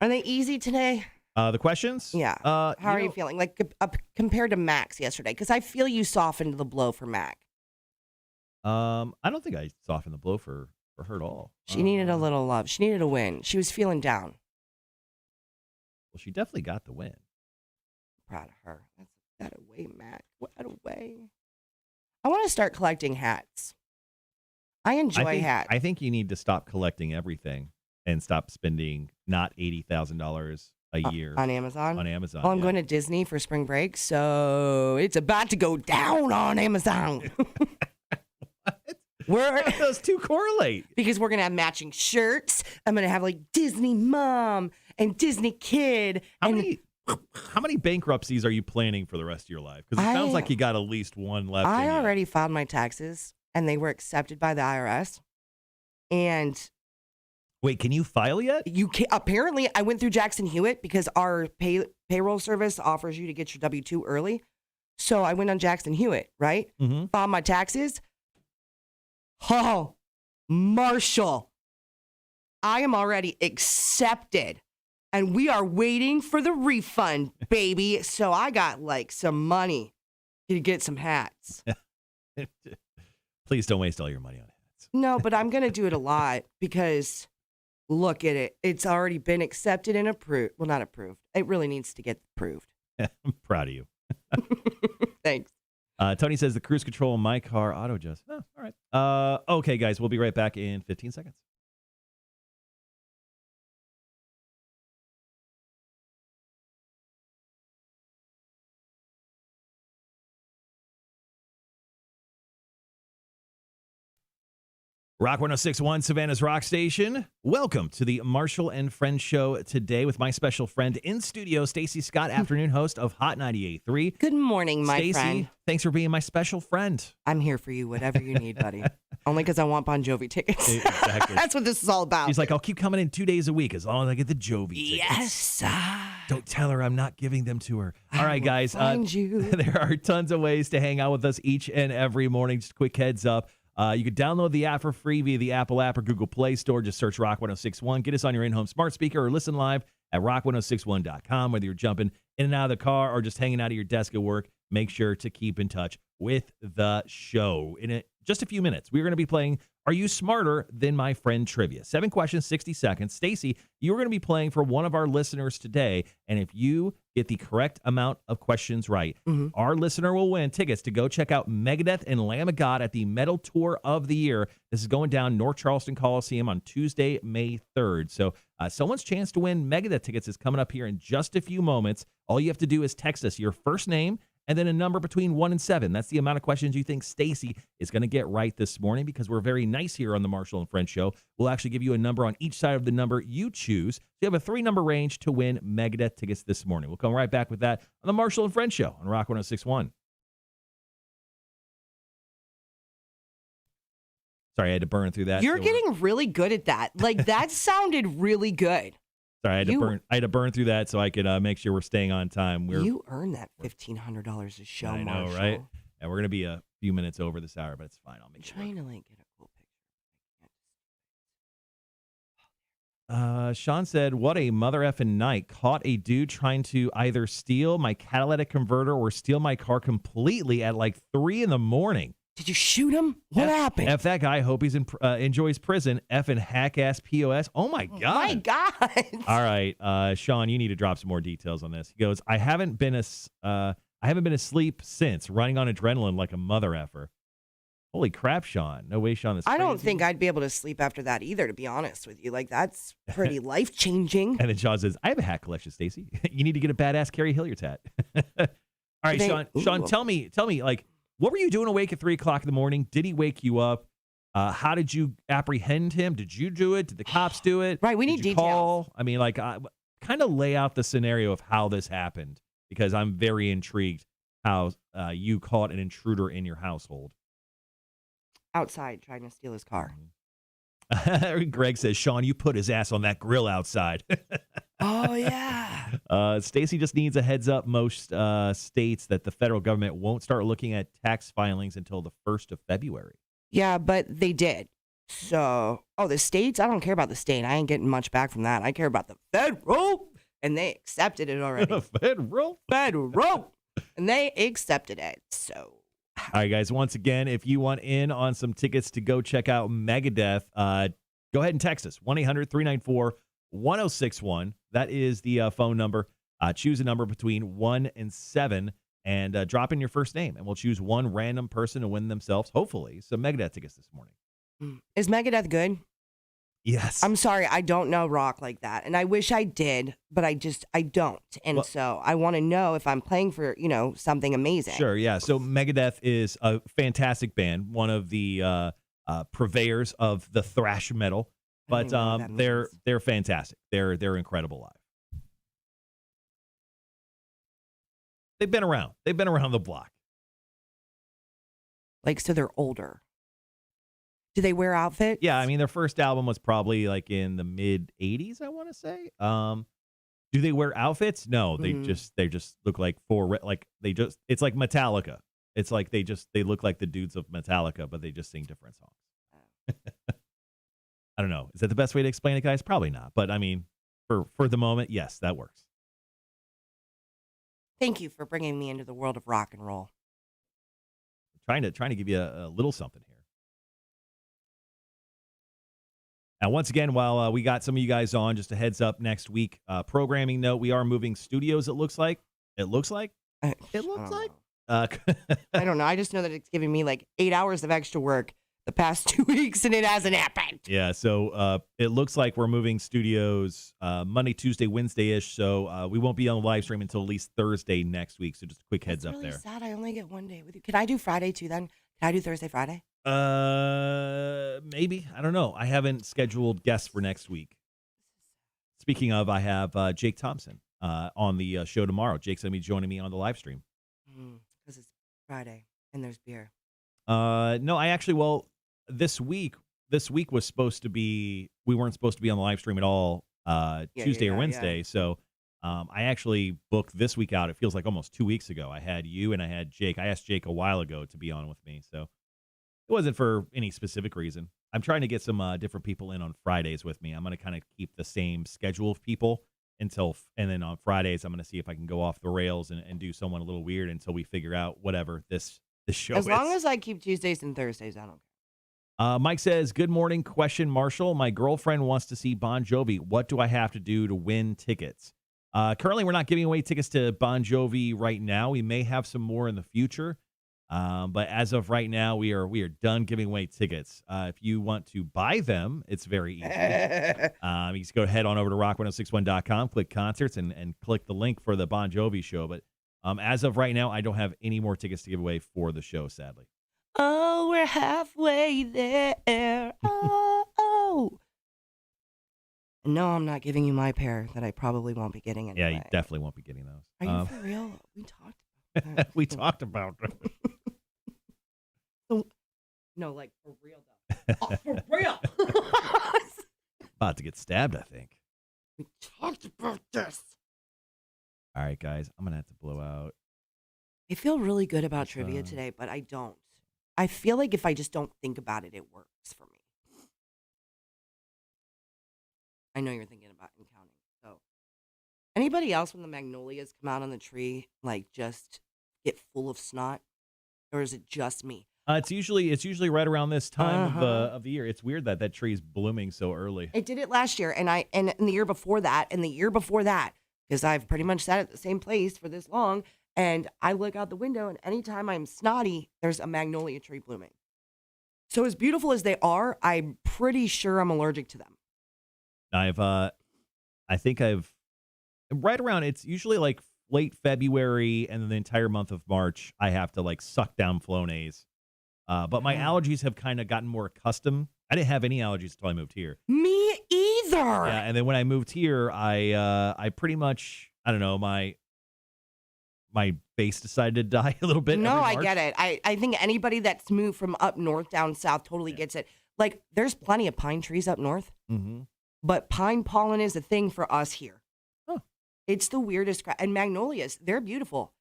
Are they easy today? The questions? Yeah. How are you feeling? Like compared to Max yesterday? Because I feel you softened the blow for Mac. I don't think I softened the blow for her at all. She needed a little love. She needed a win. She was feeling down. Well, she definitely got the win. Proud of her. That's that away, Mac. What a way. I want to start collecting hats. I enjoy hats. I think you need to stop collecting everything and stop spending not $80,000 a year on Amazon. On Amazon. Well, I'm going to Disney for spring break, so it's about to go down on Amazon. Those two correlate. Because we're going to have matching shirts. I'm going to have like Disney mom and Disney kid. How many bankruptcies are you planning for the rest of your life? Because it sounds like you got at least one left. I already filed my taxes, and they were accepted by the IRS. And wait, can you file yet? You can. Apparently, I went through Jackson Hewitt because our payroll service offers you to get your W-2 early. So I went on Jackson Hewitt, right? Mm-hmm. Filed my taxes. Oh, Marshall, I am already accepted. And we are waiting for the refund, baby. So I got like some money to get some hats. Please don't waste all your money on hats. No, but I'm going to do it a lot because look at it. It's already been accepted and approved. Well, not approved. It really needs to get approved. I'm proud of you. Thanks. Tony says the cruise control in my car auto adjust. Oh, all right. Okay, guys, we'll be right back in 15 seconds. Rock 106.1, Savannah's Rock Station. Welcome to the Marshall and Friends show today with my special friend in studio, Stacy Scott, afternoon host of Hot 98.3. Good morning, my Stacey, friend. Thanks for being my special friend. I'm here for you, whatever you need, buddy. Only because I want Bon Jovi tickets. Exactly. That's what this is all about. She's like, I'll keep coming in 2 days a week as long as I get the Jovi tickets. Yes. Don't tell her I'm not giving them to her. All right, guys. Find you. There are tons of ways to hang out with us each and every morning. Just a quick heads up. You can download the app for free via the Apple app or Google Play Store. Just search Rock 106.1. Get us on your in-home smart speaker or listen live at rock1061.com. Whether you're jumping in and out of the car or just hanging out at your desk at work, make sure to keep in touch with the show. In just a few minutes, we're going to be playing Are You Smarter Than My Friend Trivia? 7 questions, 60 seconds. Stacy, you're going to be playing for one of our listeners today. And if you get the correct amount of questions right, our listener will win tickets to go check out Megadeth and Lamb of God at the Metal Tour of the Year. This is going down North Charleston Coliseum on Tuesday, May 3rd. So someone's chance to win Megadeth tickets is coming up here in just a few moments. All you have to do is text us your first name and then a number between 1 and 7. That's the amount of questions you think Stacy is going to get right this morning, because we're very nice here on the Marshall and Friends show. We'll actually give you a number on each side of the number you choose. So you have a 3-number range to win Megadeth tickets this morning. We'll come right back with that on the Marshall and Friends show on Rock 106.1. Sorry, I had to burn through that. You're getting really good at that. Like, that sounded really good. Sorry, I had to burn through that so I could make sure we're staying on time. You earned that $1,500 a show, I know, Marshall. right? And we're gonna be a few minutes over this hour, but it's fine. I'll make sure. Trying to like get a cool picture. Sean said, "What a mother effing night! Caught a dude trying to either steal my catalytic converter or steal my car completely at like 3 a.m. Did you shoot him? What happened? F that guy. Hope he's enjoys prison. F and hack ass POS. Oh my god. My God. All right, Sean, you need to drop some more details on this. He goes, I haven't been asleep since, running on adrenaline like a mother effer. Holy crap, Sean. No way, Sean. I don't think I'd be able to sleep after that either, to be honest with you. Like, that's pretty life changing. And then Sean says, I have a hat collection, Stacy. You need to get a badass Carrie Hilliard hat. All right, Sean, tell me, like, what were you doing awake at 3 o'clock in the morning? Did he wake you up? How did you apprehend him? Did you do it? Did the cops do it? Right, we need details. Call? I mean, like, kind of lay out the scenario of how this happened, because I'm very intrigued how you caught an intruder in your household. Outside, trying to steal his car. Greg says, Sean, you put his ass on that grill outside. Oh, yeah. Stacy just needs a heads up. Most states that the federal government won't start looking at tax filings until the 1st of February. Yeah, but they did. So, the states? I don't care about the state. I ain't getting much back from that. I care about the federal, and they accepted it already. Federal. And they accepted it. So. All right, guys, once again, if you want in on some tickets to go check out Megadeth, go ahead and text us, 1-800-394-1061. That is the phone number. Choose a number between 1 and 7 and drop in your first name, and we'll choose one random person to win themselves, hopefully, some Megadeth tickets this morning. Is Megadeth good? Yes. I'm sorry, I don't know rock like that, and I wish I did, but I don't. And so I want to know if I'm playing for, something amazing. Sure, yeah. So Megadeth is a fantastic band, one of the purveyors of the thrash metal, I don't but even know what that they're means. fantastic. They're incredible live. They've been around. They've been around the block. Like, so they're older. Do they wear outfits? Yeah, I mean, their first album was probably like in the mid '80s, I want to say. Do they wear outfits? No, they just look like it's like Metallica. It's like they look like the dudes of Metallica, but they just sing different songs. I don't know. Is that the best way to explain it, guys? Probably not. But I mean, for the moment, yes, that works. Thank you for bringing me into the world of rock and roll. Trying to give you a little something here. Now, once again, while we got some of you guys on, just a heads up next week, programming note, we are moving studios, it looks like. It looks like. I don't know. I just know that it's giving me like 8 hours of extra work the past 2 weeks, and it hasn't happened. Yeah, so it looks like we're moving studios Monday, Tuesday, Wednesday-ish, so we won't be on the live stream until at least Thursday next week, so just a quick heads up really there. Sad. I only get one day with you. Can I do Friday too then? Can I do Thursday, Friday? Maybe. I don't know. I haven't scheduled guests for next week. Speaking of, I have Jake Thompson on the show tomorrow. Jake's going to be joining me on the live stream. Because it's Friday and there's beer. No, this week was supposed to be, we weren't supposed to be on the live stream at all Tuesday or Wednesday. Yeah. So I actually booked this week out. It feels like almost 2 weeks ago. I had you and I had Jake. I asked Jake a while ago to be on with me. So it wasn't for any specific reason. I'm trying to get some different people in on Fridays with me. I'm going to kind of keep the same schedule of people and then on Fridays, I'm going to see if I can go off the rails and do someone a little weird until we figure out whatever this show is. As long as I keep Tuesdays and Thursdays, I don't care. Mike says, good morning, question, Marshall. My girlfriend wants to see Bon Jovi. What do I have to do to win tickets? Currently, we're not giving away tickets to Bon Jovi right now. We may have some more in the future. But as of right now, we are done giving away tickets. If you want to buy them, it's very easy. You just go ahead on over to rock1061.com, click concerts, and click the link for the Bon Jovi show. But as of right now, I don't have any more tickets to give away for the show, sadly. Oh, we're halfway there. Oh. No, I'm not giving you my pair that I probably won't be getting anyway. Yeah, you definitely won't be getting those. Are you for real? We talked about that. We talked about it. No, like for real though. Oh, for real. About to get stabbed, I think. We talked about this. All right, guys, I'm going to have to blow out. I feel really good about trivia today, but I don't. I feel like if I just don't think about it, it works for me. I know you're thinking about and counting. So, anybody else when the magnolias come out on the tree, like just get full of snot, or is it just me? It's usually right around this time of the year. It's weird that tree's blooming so early. It did it last year, and the year before that, and the year before that, because I've pretty much sat at the same place for this long, and I look out the window, and anytime I'm snotty, there's a magnolia tree blooming. So as beautiful as they are, I'm pretty sure I'm allergic to them. I think I've right around. It's usually like late February, and then the entire month of March, I have to like suck down Flonase. But my allergies have kind of gotten more accustomed. I didn't have any allergies until I moved here. Me either. Yeah, and then when I moved here, I pretty much, I don't know, my face decided to die a little bit. No, I get it. I think anybody that's moved from up north down south totally gets it. Like, there's plenty of pine trees up north, but pine pollen is a thing for us here. Huh. It's the weirdest crap. And magnolias, they're beautiful.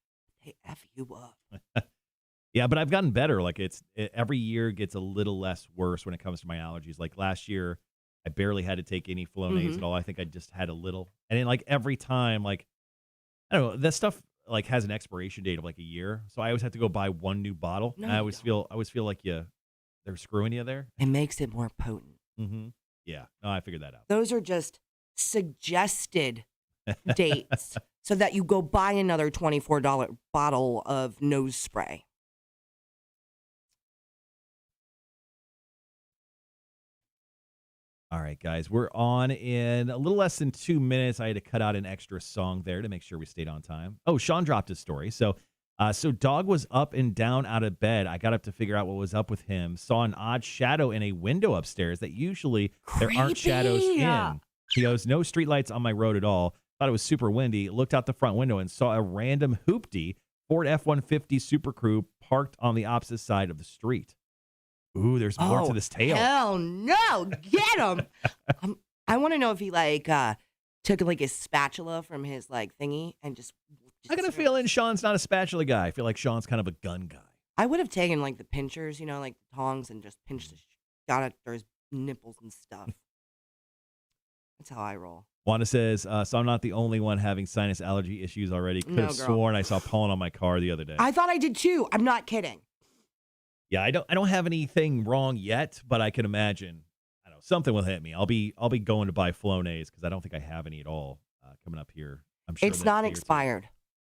They F you up. Yeah, but I've gotten better. Like every year gets a little less worse when it comes to my allergies. Like last year, I barely had to take any Flonase at all. I think I just had a little. And then like every time, like, I don't know, that stuff like has an expiration date of like a year. So I always have to go buy one new bottle. No, and I always feel like they're screwing you there. It makes it more potent. Yeah. No, I figured that out. Those are just suggested dates so that you go buy another $24 bottle of nose spray. All right, guys, we're on in a little less than 2 minutes. I had to cut out an extra song there to make sure we stayed on time. Oh, Sean dropped his story. So So dog was up and down out of bed. I got up to figure out what was up with him. Saw an odd shadow in a window upstairs that usually there aren't shadows in. He goes, no streetlights on my road at all. Thought it was super windy. Looked out the front window and saw a random hoopty Ford F-150 Super Crew parked on the opposite side of the street. Ooh, there's more to this tale. Hell no. Get him. I want to know if he took like his spatula from his like thingy and just I got a feeling Sean's not a spatula guy. I feel like Sean's kind of a gun guy. I would have taken like the pinchers, like the tongs and just pinched got it through his nipples and stuff. That's how I roll. Wanda says, so I'm not the only one having sinus allergy issues already. Could have sworn I saw pollen on my car the other day. I thought I did too. I'm not kidding. Yeah, I don't have anything wrong yet, but I can imagine something will hit me. I'll be going to buy Flonase because I don't think I have any at all coming up here. I'm sure it's not expired.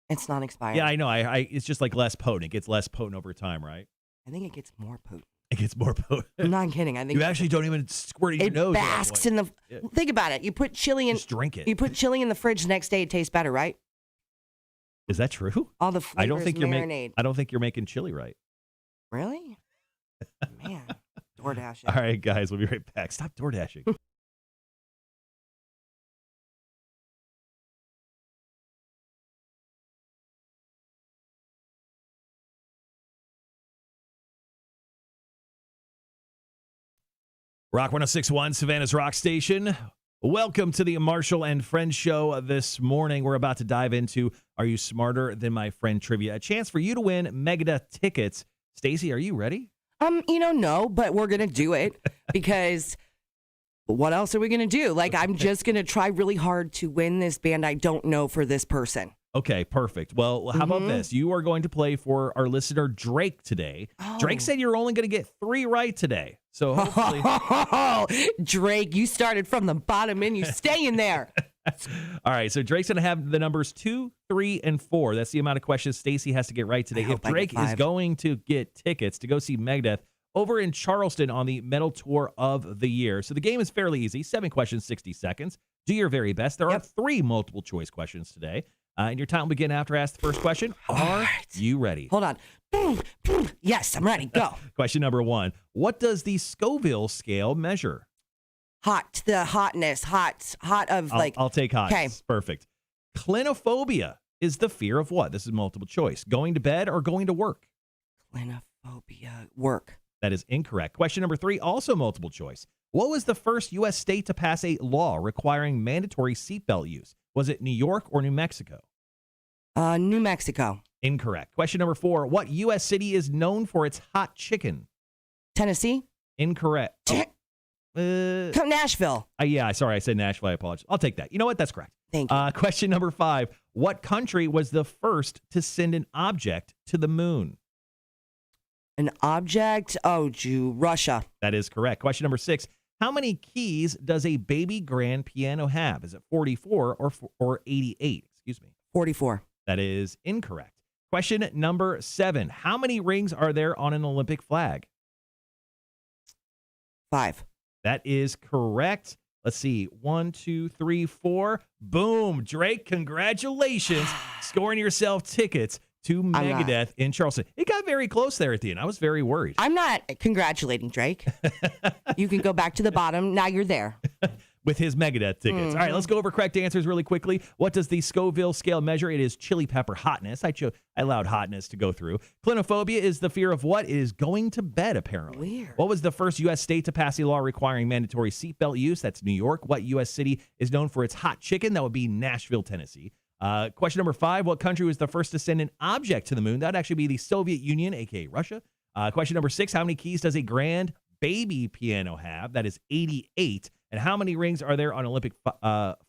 It's not expired. Yeah, I know. I it's just like less potent. It gets less potent over time, right? I think it gets more potent. It gets more potent. I'm not kidding. I think you actually don't even squirt in your nose. It basks in the. Yeah. Think about it. You put chili in. Just drink it. You put chili in the fridge. The next day, it tastes better, right? Is that true? All the flavors I don't think marinade. I don't think you're making chili right. Really? Man, DoorDash. All right, guys, we'll be right back. Stop DoorDashing. Rock 106.1, Savannah's Rock Station. Welcome to the Marshall and Friends show this morning. We're about to dive into Are You Smarter Than My Friend Trivia? A chance for you to win Megadeth tickets. Stacy, are you ready? No, but we're going to do it because what else are we going to do? Like, I'm just going to try really hard to win this band I don't know for this person. Okay, perfect. Well, how about this? You are going to play for our listener, Drake, today. Oh. Drake said you're only going to get 3 right today. So hopefully... Drake, you started from the bottom and you stay in there. All right, so Drake's going to have the numbers 2, 3, and 4. That's the amount of questions Stacy has to get right today. If Drake is going to get tickets to go see Megadeth over in Charleston on the Metal Tour of the Year. So the game is fairly easy. 7 questions, 60 seconds. Do your very best. There are 3 multiple choice questions today. And your time will begin after I ask the first question. Are you ready? Hold on. Yes, I'm ready. Go. Question number 1. What does the Scoville scale measure? Hot. The hotness. Hot of like. I'll take hot. Okay. Perfect. Clinophobia is the fear of what? This is multiple choice. Going to bed or going to work? Clinophobia. Work. That is incorrect. Question number 3, also multiple choice. What was the first U.S. state to pass a law requiring mandatory seatbelt use? Was it New York or New Mexico? New Mexico. Incorrect. Question number 4. What U.S. city is known for its hot chicken? Tennessee. Incorrect. Nashville. Yeah, sorry, I said Nashville. I apologize. I'll take that. You know what? That's correct. Thank you. Question number 5. What country was the first to send an object to the moon? An object? Oh, Russia. That is correct. Question number 6. How many keys does a baby grand piano have? Is it 44 or 88? Excuse me. 44. That is incorrect. Question number 7. How many rings are there on an Olympic flag? 5. That is correct. Let's see. 1, 2, 3, 4. Boom. Drake, congratulations. Scoring yourself tickets to Megadeth in Charleston. It got very close there at the end. I was very worried. I'm not congratulating Drake. You can go back to the bottom. Now you're there. With his Megadeth tickets. All right, let's go over correct answers really quickly. What does the Scoville scale measure? It is chili pepper hotness. I allowed hotness to go through. Clinophobia is the fear of what? It is going to bed, apparently. Weird. What was the first U.S. state to pass a law requiring mandatory seatbelt use? That's New York. What U.S. city is known for its hot chicken? That would be Nashville, Tennessee. Question number 5, what country was the first to send an object to the moon? That would actually be the Soviet Union, a.k.a. Russia. Question number 6, how many keys does a grand baby piano have? That is 88. And how many rings are there on Olympic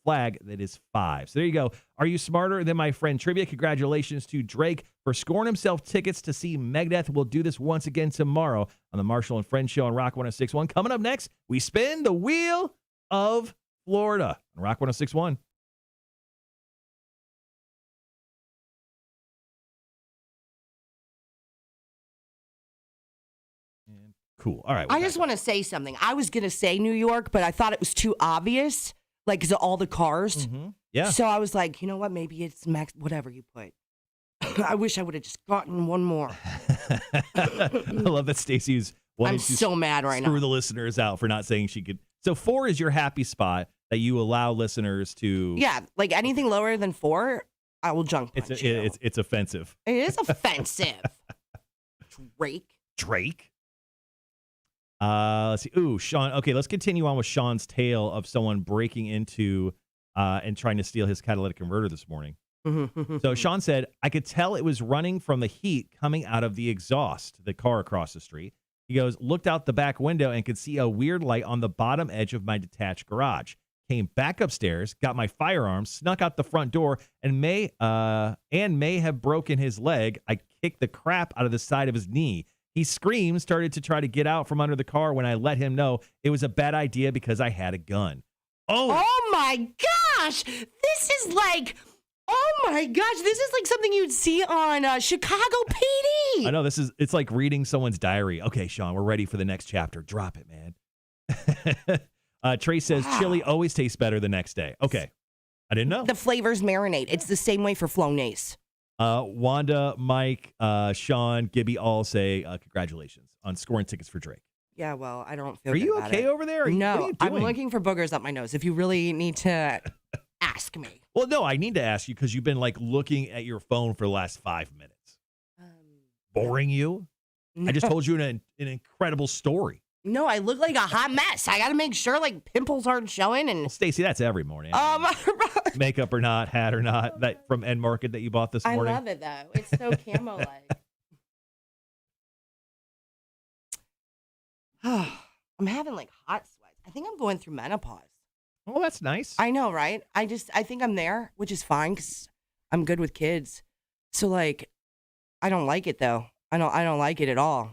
flag? That is 5. So there you go. Are you smarter than my friend trivia? Congratulations to Drake for scoring himself tickets to see Megadeth. We'll do this once again tomorrow on the Marshall and Friends show on Rock 106.1. Coming up next, we spin the wheel of Florida on Rock 106.1. Cool. All right. I just want to say something. I was going to say New York, but I thought it was too obvious, like, because of all the cars. Yeah. So I was like, you know what? Maybe it's whatever you put. I wish I would have just gotten one more. I love that Stacy's wanting I'm to so mad right screw now. the listeners out for not saying she could. So 4 is your happy spot that you allow listeners to. Yeah, like anything lower than 4, I will junk punch you. It's offensive. It is offensive. Drake. Let's see. Ooh, Sean. Okay, let's continue on with Sean's tale of someone breaking into and trying to steal his catalytic converter this morning. So Sean said, I could tell it was running from the heat coming out of the exhaust, the car across the street. He goes, looked out the back window and could see a weird light on the bottom edge of my detached garage. Came back upstairs, got my firearm, snuck out the front door, and may have broken his leg. I kicked the crap out of the side of his knee. He screamed, started to try to get out from under the car when I let him know it was a bad idea because I had a gun. Oh my gosh! This is like, oh my gosh! This is like something you'd see on Chicago PD. I know it's like reading someone's diary. Okay, Sean, we're ready for the next chapter. Drop it, man. Trey says chili always tastes better the next day. Okay, I didn't know. The flavors marinate. It's the same way for Flonase. Wanda, Mike, Sean, Gibby all say congratulations on scoring tickets for Drake. Yeah, well, I don't feel Are good you about okay it. over there? No, what are you I'm doing? looking for boogers up my nose. If you really need to ask me. Well, no, I need to ask you because you've been like looking at your phone for the last 5 minutes. Boring you? No. I just told you an incredible story. No, I look like a hot mess. I got to make sure like pimples aren't showing. And Well, Stacy, that's every morning. Makeup or not, hat or not, that from End Market that you bought this I morning. love it though. It's so camo-like. I'm having like hot sweats. I think I'm going through menopause. Oh, that's nice. I know, right? I think I'm there, which is fine because I'm good with kids. So like, I don't like it though. I don't like it at all.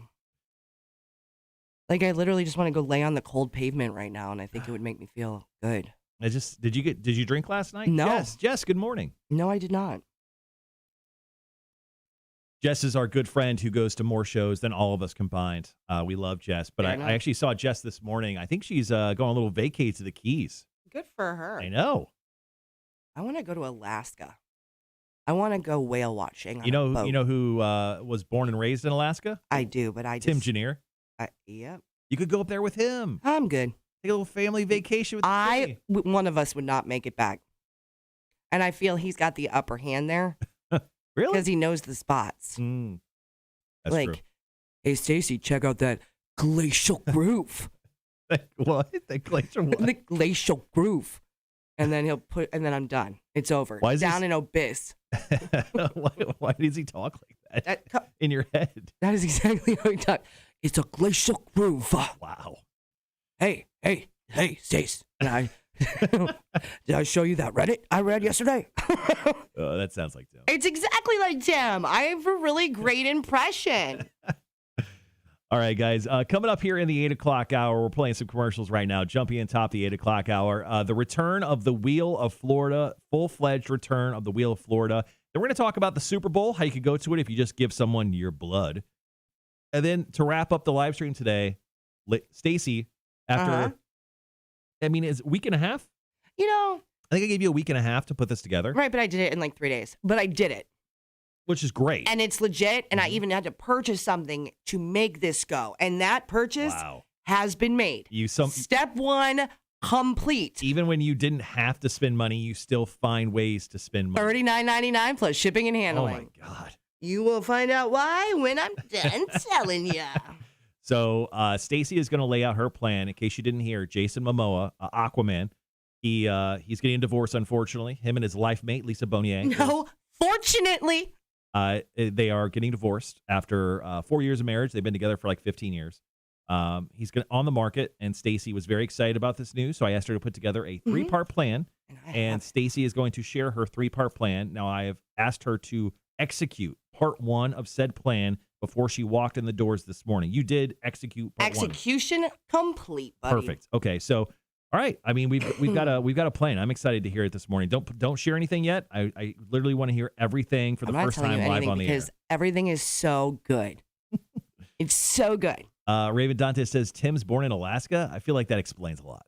Like I literally just want to go lay on the cold pavement right now, and I think it would make me feel good. Did you drink last night? No. Jess, good morning. No, I did not. Jess is our good friend who goes to more shows than all of us combined. We love Jess, but I actually saw Jess this morning. I think she's going a little vacay to the Keys. Good for her. I know. I want to go to Alaska. I want to go whale watching. You know who was born and raised in Alaska? I do, but I just Tim Janier. Yep. You could go up there with him. I'm good. Take a little family vacation with the one of us would not make it back, and I feel he's got the upper hand there. Really? Because he knows the spots. That's like, true. Hey, Stacy, check out that glacial groove. What? The glacial what? The glacial groove. And then and then I'm done. It's over. Why is Down in Abyss. why does he talk like that in your head? That is exactly how he talks. It's a glacial groove. Wow. Hey, Stace. Did I show you that Reddit I read yesterday? That sounds like Tim. It's exactly like Tim. I have a really great impression. All right, guys. Coming up here in the 8 o'clock hour, we're playing some commercials right now. Jumping in top the 8 o'clock hour, the return of the Wheel of Florida, full-fledged return of the Wheel of Florida. Then we're going to talk about the Super Bowl, how you could go to it if you just give someone your blood. And then to wrap up the live stream today, Stacy, after, it's a week and a half? You know. I think I gave you a week and a half to put this together. Right, but I did it in like 3 days. But I did it. Which is great. And it's legit. And I even had to purchase something to make this go. And that purchase has been made. Step 1 complete. Even when you didn't have to spend money, you still find ways to spend money. $39.99 plus shipping and handling. Oh, my God. You will find out why when I'm done telling you. So Stacy is going to lay out her plan. In case you didn't hear, Jason Momoa, Aquaman, he's getting a divorce, unfortunately. Him and his life mate, Lisa Bonet. No, fortunately. They are getting divorced after 4 years of marriage. They've been together for like 15 years. He's on the market, and Stacy was very excited about this news, so I asked her to put together a 3-part plan, and Stacy is going to share her 3-part plan. Now, I have asked her to execute part 1 of said plan before she walked in the doors this morning. You did execute part 1. Execution complete, buddy. Perfect. Okay, so all right. I mean, we've got a plan. I'm excited to hear it this morning. Don't share anything yet. I literally want to hear everything for the first time live on the air. Because everything is so good. It's so good. Raven Dante says Tim's born in Alaska. I feel like that explains a lot.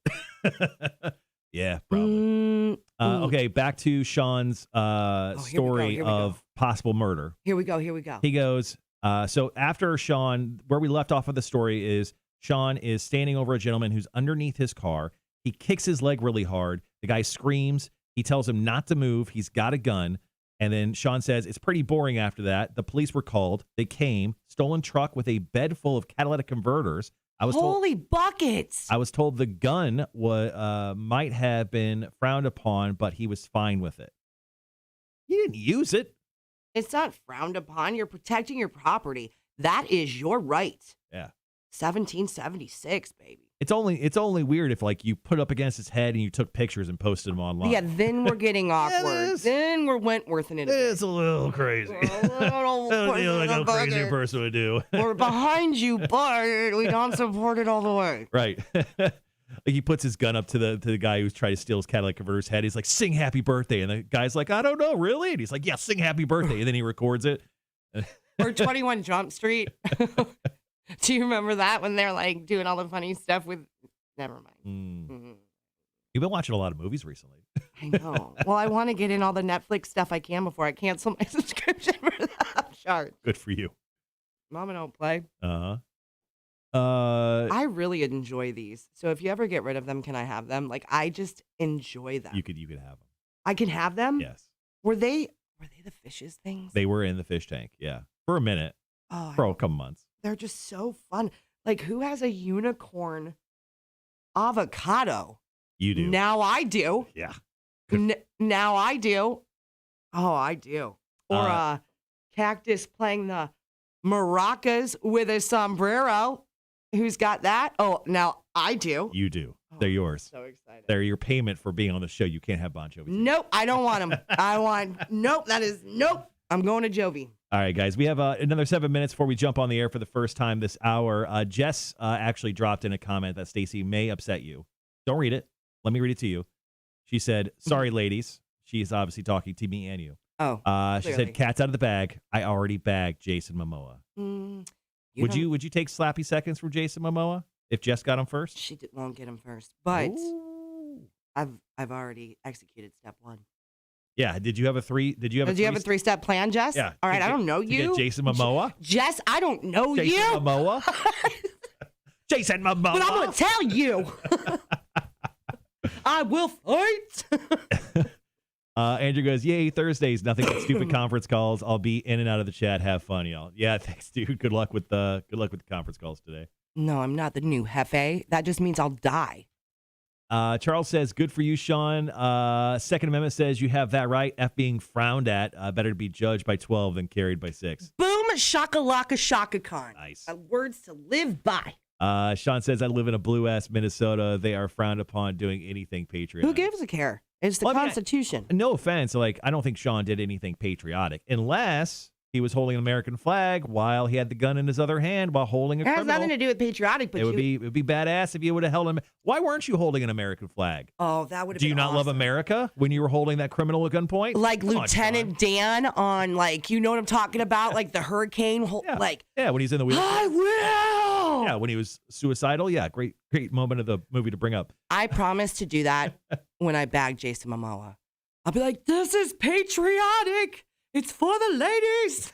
Yeah, probably. Okay, back to Sean's story here we go. of possible murder. Here we go. He goes, so after Sean, where we left off of the story is Sean is standing over a gentleman who's underneath his car. He kicks his leg really hard. The guy screams. He tells him not to move. He's got a gun. And then Sean says, it's pretty boring after that. The police were called. They came. Stolen truck with a bed full of catalytic converters. Holy buckets. I was told the gun might have been frowned upon, but he was fine with it. He didn't use it. It's not frowned upon. You're protecting your property. That is your right. Yeah. 1776, baby. It's only weird if like you put up against his head and you took pictures and posted them online. Yeah, then we're getting awkward. Then we're Wentworthing it. It's a little crazy. Like a crazy person would do. We're behind you, but we don't support it all the way. Right. Like he puts his gun up to the guy who's trying to steal his catalytic converter's head. He's like, "Sing Happy Birthday," and the guy's like, "I don't know, really." And he's like, "Yeah, sing Happy Birthday," and then he records it. Or 21 Jump Street. Do you remember that when they're like doing all the funny stuff with? Never mind. Mm-hmm. You've been watching a lot of movies recently. I know. Well, I want to get in all the Netflix stuff I can before I cancel my subscription for that chart. Good for you. Mama don't play. Uh-huh. I really enjoy these. So if you ever get rid of them, can I have them? Like I just enjoy them. You could have them. I can have them? Yes. Were they the fishes things? They were in the fish tank, yeah. For a minute. Oh, for a couple months. They're just so fun. Like who has a unicorn avocado? You do. Now I do. Yeah. Now I do. Oh, I do. Or a cactus playing the maracas with a sombrero. Who's got that? Oh, now I do. You do. They're yours. So excited. They're your payment for being on the show. You can't have Bon Jovi. Nope, I don't want them. Nope, I'm going to Jovi. All right, guys, we have another 7 minutes before we jump on the air for the first time this hour. Jess actually dropped in a comment that Stacy may upset you. Don't read it. Let me read it to you. She said, "Sorry, ladies." She's obviously talking to me and you. Oh, she said, "Cat's out of the bag. I already bagged Jason Momoa." Would you take slappy seconds from Jason Momoa if Jess got him first? She won't get him first, but Ooh. I've already executed step one. Yeah. Did you have a 3-step plan, Jess? Yeah. All right. I don't know you. Get Jason Momoa. Jess, I don't know Jason you. Momoa. Jason Momoa. But I'm going to tell you. I will fight. Andrew goes, "Yay, Thursdays. Nothing but stupid conference calls. I'll be in and out of the chat. Have fun, y'all." Yeah, thanks, dude. Good luck with the conference calls today. No, I'm not the new Hefe. That just means I'll die. Charles says, "Good for you, Sean." Second Amendment says, "You have that right. F being frowned at. Better to be judged by 12 than carried by 6. Boom, shakalaka, shaka khan. Nice. Words to live by. Sean says, "I live in a blue-ass Minnesota. They are frowned upon doing anything patriotic." Who gives a care? It's the Constitution. No offense. Like, I don't think Sean did anything patriotic unless he was holding an American flag while he had the gun in his other hand while holding a criminal. It has nothing to do with patriotic, but it would be badass if you would have held him. Why weren't you holding an American flag? Oh, that would have been Do you not awesome. love America when you were holding that criminal at gunpoint? Like Lieutenant Dan on, like, you know what I'm talking about? Like the hurricane, yeah, when he's in the wheelchair. I will! Yeah, when he was suicidal. Yeah, great moment of the movie to bring up. I promise to do that when I bag Jason Momoa. I'll be like, "This is patriotic. It's for the ladies."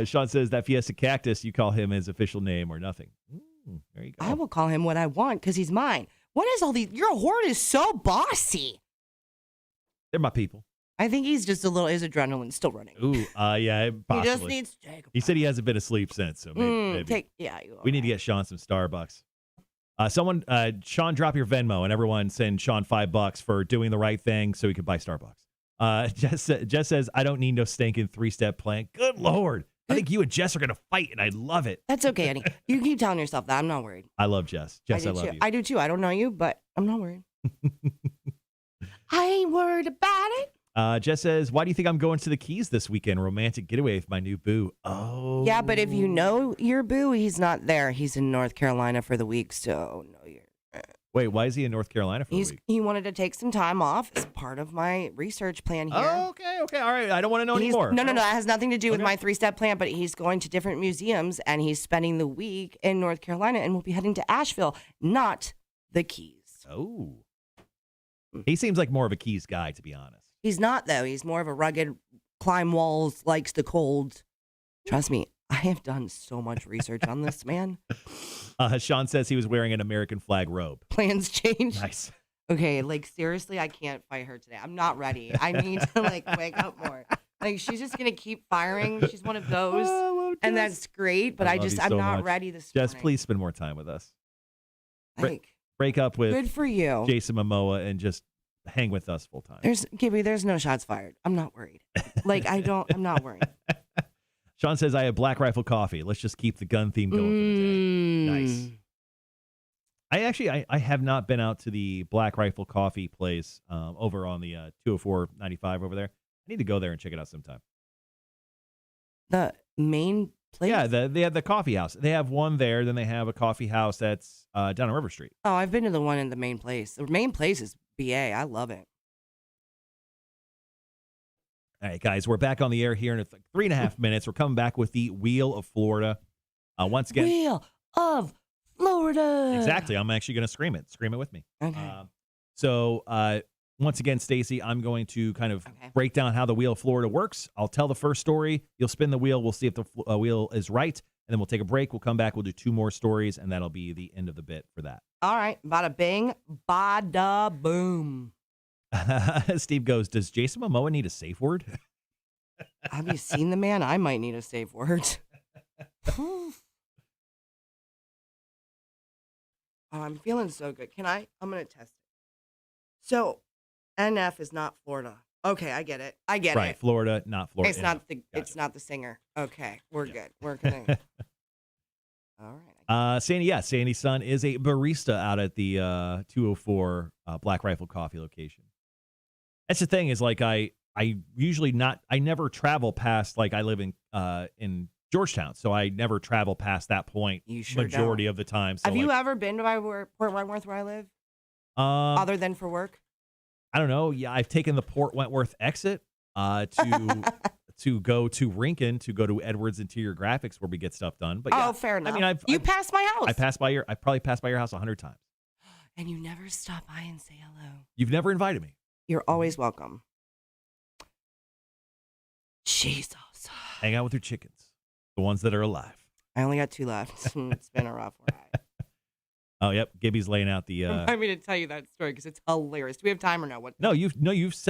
Sean says that Fiesta Cactus, you call him his official name or nothing. There you go. I will call him what I want because he's mine. What is all these? Your horde is so bossy. They're my people. I think he's just his adrenaline's still running. Ooh, yeah, possibly. He just needs to take a He said he hasn't been asleep since, so maybe. We need to get Sean some Starbucks. Sean, drop your Venmo, and everyone send Sean $5 for doing the right thing so he could buy Starbucks. Jess says, "I don't need no stinking 3-step plan." Good Lord. I think you and Jess are going to fight, and I love it. That's okay, Eddie. You keep telling yourself that. I'm not worried. I love Jess. Jess, I love too. you. I do too. I don't know you, but I'm not worried. I ain't worried about it. Jess says, "Why do you think I'm going to the Keys this weekend? Romantic getaway with my new boo." Oh. Yeah, but if you know your boo, he's not there. He's in North Carolina for the week, so no, you're... Wait, why is he in North Carolina for the week? He wanted to take some time off as part of my research plan here. Oh, okay. All right. I don't want to know anymore. No. That has nothing to do with my 3-step plan, but he's going to different museums, and he's spending the week in North Carolina, and we'll be heading to Asheville, not the Keys. Oh. He seems like more of a Keys guy, to be honest. He's not, though. He's more of a rugged, climb walls, likes the cold. Trust me, I have done so much research on this man. Sean says he was wearing an American flag robe. Plans change. Nice. Okay, like, seriously, I can't fight her today. I'm not ready. I need to, like, wake up more. Like, she's just going to keep firing. She's one of those. And that's great, but I'm not ready this morning. Jess, please spend more time with us. Like, break up with good for you, Jason Momoa, and just hang with us full time. There's no shots fired. I'm not worried. Like, I'm not worried. Sean says, I have Black Rifle Coffee. Let's just keep the gun theme going for the day. Nice. I have not been out to the Black Rifle Coffee place over on the 204-95 over there. I need to go there and check it out sometime. The main place? Yeah, they have the coffee house. They have one there. Then they have a coffee house that's down on River Street. Oh, I've been to the one in the main place. The main place is BA. I love it. All right, guys, we're back on the air here in 3.5 minutes. We're coming back with the Wheel of Florida. Once again, Wheel of Florida. Exactly. I'm actually going to scream it. Scream it with me. Okay. Once again, Stacy, I'm going to kind of break down how the Wheel of Florida works. I'll tell the first story. You'll spin the wheel. We'll see if the wheel is right. And then we'll take a break. We'll come back. We'll do 2 more stories, and that'll be the end of the bit for that. All right. Bada bing, bada boom. Steve goes, does Jason Momoa need a safe word? Have you seen the man? I might need a safe word. Oh, I'm feeling so good. I'm going to test it. So, NF is not Florida. Okay, I get it. Right, Florida, not Florida. It's not the singer. Okay, we're good. We're gonna. All right. Sandy's son is a barista out at the 204 Black Rifle Coffee location. That's the thing is like I never travel past, like I live in Georgetown, so I never travel past that point. You sure majority of the time. So have you ever been to Port Wentworth where I live? Other than for work? I don't know. Yeah, I've taken the Port Wentworth exit to go to Rincon, to go to Edwards Interior Graphics where we get stuff done. But yeah, fair enough. I mean, you passed my house. I probably passed by your house 100 times. And you never stop by and say hello. You've never invited me. You're always welcome. Jesus. Hang out with your chickens, the ones that are alive. I only got 2 left. It's been a rough ride. Oh, yep. Gibby's laying out the. Remind me to tell you that story because it's hilarious. Do we have time or no? No, you've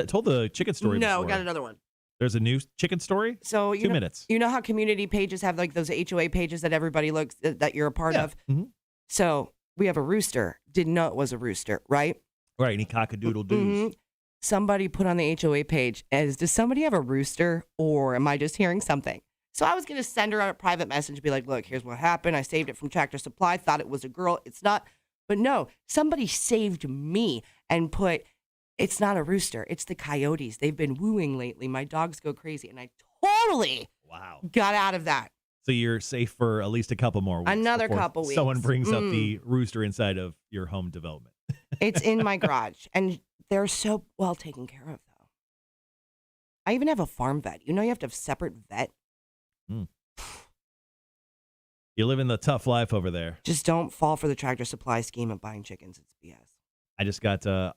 told the chicken story. No, before. we got another one. There's a new chicken story. So 2 minutes. You know how community pages have like those HOA pages that everybody looks that you're a part of. Mm-hmm. So we have a rooster. Didn't know it was a rooster, right? Right. Any cock-a-doodle doos. Mm-hmm. Somebody put on the HOA page does somebody have a rooster or am I just hearing something? So I was going to send her a private message and be like, look, here's what happened. I saved it from Tractor Supply. Thought it was a girl. It's not. But no, somebody saved me and put, it's not a rooster. It's the coyotes. They've been wooing lately. My dogs go crazy. And I totally got out of that. So you're safe for at least a couple more weeks. Another couple weeks. Someone brings up the rooster inside of your home development. It's in my garage. And they're so well taken care of, though. I even have a farm vet. You know you have to have separate vet. Mm. You're living the tough life over there. Just don't fall for the Tractor Supply scheme of buying chickens. It's BS.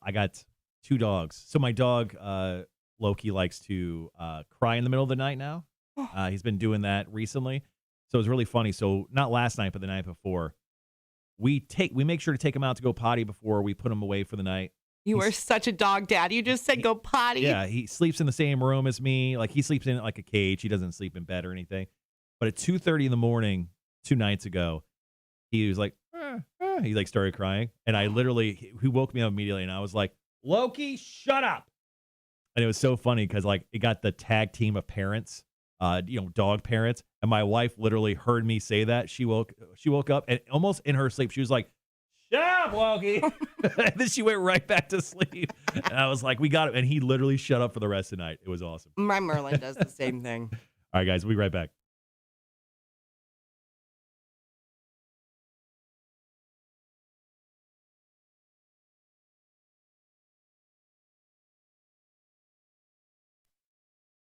I got 2 dogs. So my dog, Loki, likes to cry in the middle of the night now. He's been doing that recently. So it was really funny. So not last night, but the night before, we make sure to take him out to go potty before we put him away for the night. You are such a dog dad. You just said go potty. Yeah, he sleeps in the same room as me. Like he sleeps in like a cage. He doesn't sleep in bed or anything. But at 2:30 in the morning, 2 nights ago, he was like, he like started crying. And he woke me up immediately. And I was like, Loki, shut up. And it was so funny because like it got the tag team of parents, dog parents. And my wife literally heard me say that. She woke up and almost in her sleep, she was like, shut up, Loki. And then she went right back to sleep. And I was like, we got it. And he literally shut up for the rest of the night. It was awesome. My Merlin does the same thing. All right, guys, we'll be right back.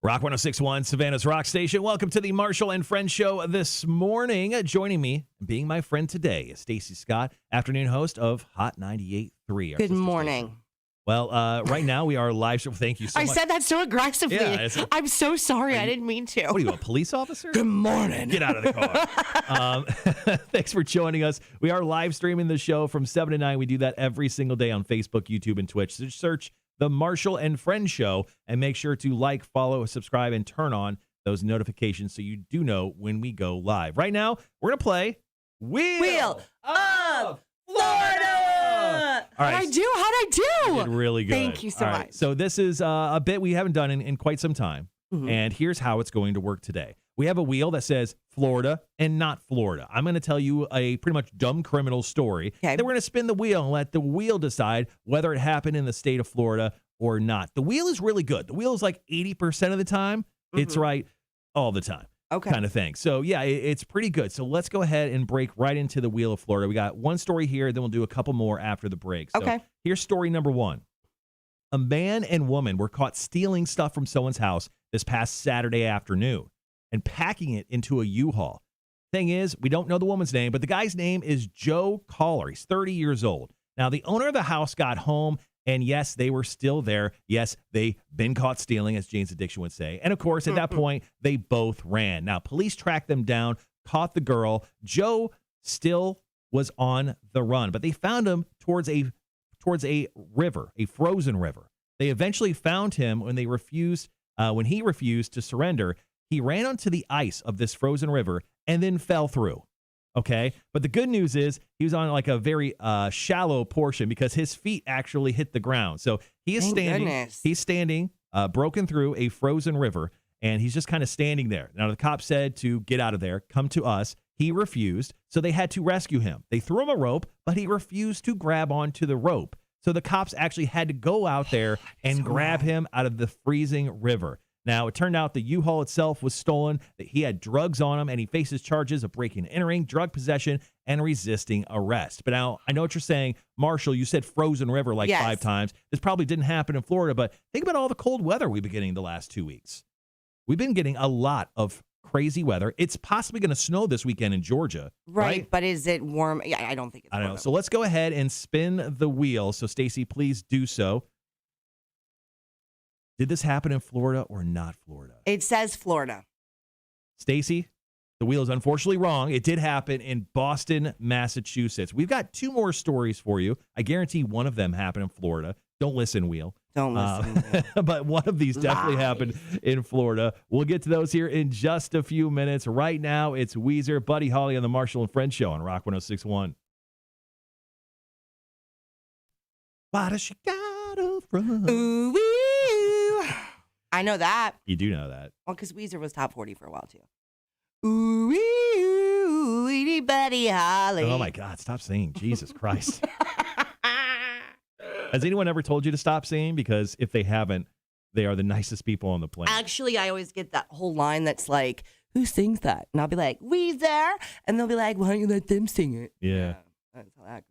Rock 106.1, Savannah's Rock Station. Welcome to the Marshall and Friends show this morning. Joining me, being my friend today, is Stacy Scott, afternoon host of Hot 98.3. Good morning. Well, right now we are live. Thank you so I much. said that so aggressively. Yeah, I'm so sorry. I didn't mean to. What are you, a police officer? Good morning. Get out of the car. Thanks for joining us. We are live streaming the show from 7 to 9. We do that every single day on Facebook, YouTube, and Twitch. So just search The Marshall and Friends Show and make sure to like, follow, subscribe, and turn on those notifications so you do know when we go live. Right now, we're going to play Wheel of Florida. All right. How'd I do? You did really good. Thank you so All much. right. So this is a bit we haven't done in quite some time. Mhm. And here's how it's going to work today. We have a wheel that says Florida and not Florida. I'm going to tell you a pretty much dumb criminal story. Okay. Then we're going to spin the wheel and let the wheel decide whether it happened in the state of Florida or not. The wheel is really good. The wheel is like 80% of the time. It's right all the time. Okay. Kind of thing. So, yeah, it's pretty good. So let's go ahead and break right into the Wheel of Florida. We got one story here, then we'll do a couple more after the break. So Okay. Here's story number 1. A man and woman were caught stealing stuff from someone's house this past Saturday afternoon and packing it into a U-Haul. Thing is, we don't know the woman's name, but the guy's name is Joe Collar. He's 30 years old. Now, the owner of the house got home, and yes, they were still there. Yes, they've been caught stealing, as Jane's Addiction would say. And of course, at that point, they both ran. Now, police tracked them down, caught the girl. Joe still was on the run, but they found him towards a river, a frozen river. They eventually found him when he refused to surrender. He ran onto the ice of this frozen river and then fell through. Okay. But the good news is he was on like a very shallow portion because his feet actually hit the ground. So he is Thank standing. goodness. He's standing, broken through a frozen river, and he's just kind of standing there. Now, the cop said to get out of there, come to us. He refused. So they had to rescue him. They threw him a rope, but he refused to grab onto the rope. So the cops actually had to go out there and grab him out of the freezing river. Now, it turned out the U-Haul itself was stolen, that he had drugs on him, and he faces charges of breaking and entering, drug possession, and resisting arrest. But now, I know what you're saying. Marshall, you said frozen river like 5 times. This probably didn't happen in Florida, but think about all the cold weather we've been getting the last 2 weeks. We've been getting a lot of crazy weather. It's possibly going to snow this weekend in Georgia. Right? But is it warm? Yeah, I don't think it's warm. I don't know. So let's go ahead and spin the wheel. So, Stacy, please do so. Did this happen in Florida or not Florida? It says Florida. Stacy, the wheel is unfortunately wrong. It did happen in Boston, Massachusetts. We've got 2 more stories for you. I guarantee one of them happened in Florida. Don't listen, Wheel. Don't listen. But one of these definitely happened in Florida. We'll get to those here in just a few minutes. Right now, it's Weezer, Buddy Holly on the Marshall and Friends Show on Rock 106.1. Why does she gotta run? Ooh, wee. I know that. You do know that. Well, because Weezer was top 40 for a while, too. Ooh, wee, Buddy Holly. Oh, my God. Stop singing. Jesus Christ. Has anyone ever told you to stop singing? Because if they haven't, they are the nicest people on the planet. Actually, I always get that whole line that's like, who sings that? And I'll be like, Weezer. And they'll be like, why don't you let them sing it? Yeah. That's how that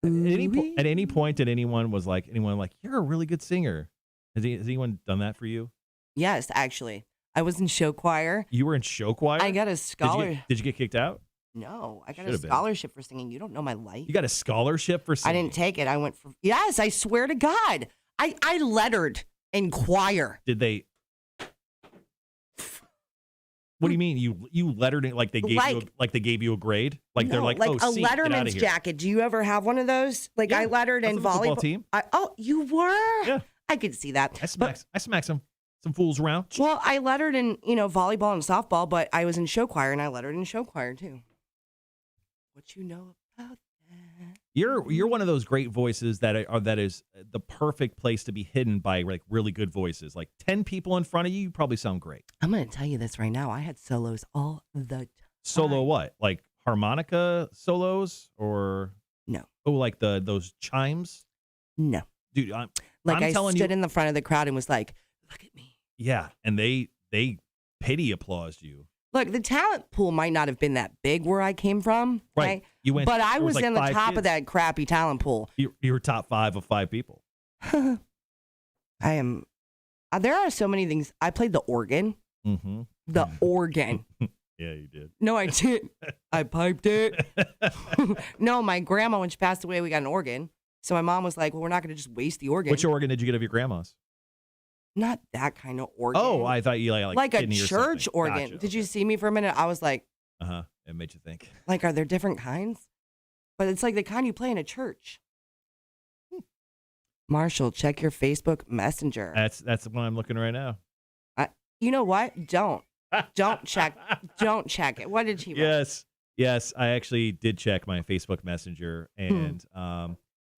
At any point, did anyone like, you're a really good singer? Has anyone done that for you? Yes, actually. I was in show choir. You were in show choir? I got a scholarship. Did you get kicked out? No, I got Should've a scholarship for singing. You don't know my life. You got a scholarship for singing? I didn't take it. I went for, yes, I swear to God. I lettered in choir. Did they? What do you mean? You lettered it like they gave you a grade? Like no, they're like, like oh, a see, get outta letterman's here. jacket. Do you ever have one of those? Like Yeah, I lettered I was in on the football volleyball team. Oh, you were? Yeah. I could see that. I smacked some fools around. Well, I lettered in, volleyball and softball, but I was in show choir and I lettered in show choir too. What you know about that? You're one of those great voices that is the perfect place to be hidden by like really good voices. Like 10 people in front of you, you probably sound great. I'm going to tell you this right now. I had solos all the time. Solo what? Like harmonica solos or no? Oh, like those chimes? No, dude. I telling stood you, in the front of the crowd and was like, "Look at me." Yeah, and they pity applauded you. Look, the talent pool might not have been that big where I came from, right? You went, but I was like in the top kids. of that crappy talent pool. You were top 5 of 5 people. I am. There are so many things. I played the organ. Mm-hmm. The organ. Yeah, you did. No, I didn't. I piped it. No, my grandma, when she passed away, we got an organ. So my mom was like, well, we're not going to just waste the organ. Which organ did you get of your grandma's? Not that kind of organ. Oh, I thought you like a kidney or church something. organ. Gotcha, Did you see me for a minute? I was like, It made you think. like, are there different kinds? But it's like the kind you play in a church. Marshall, check your Facebook Messenger. That's the one I'm looking right now. You know what? Don't check. Don't check it. What did he write? Yes. I actually did check my Facebook Messenger, and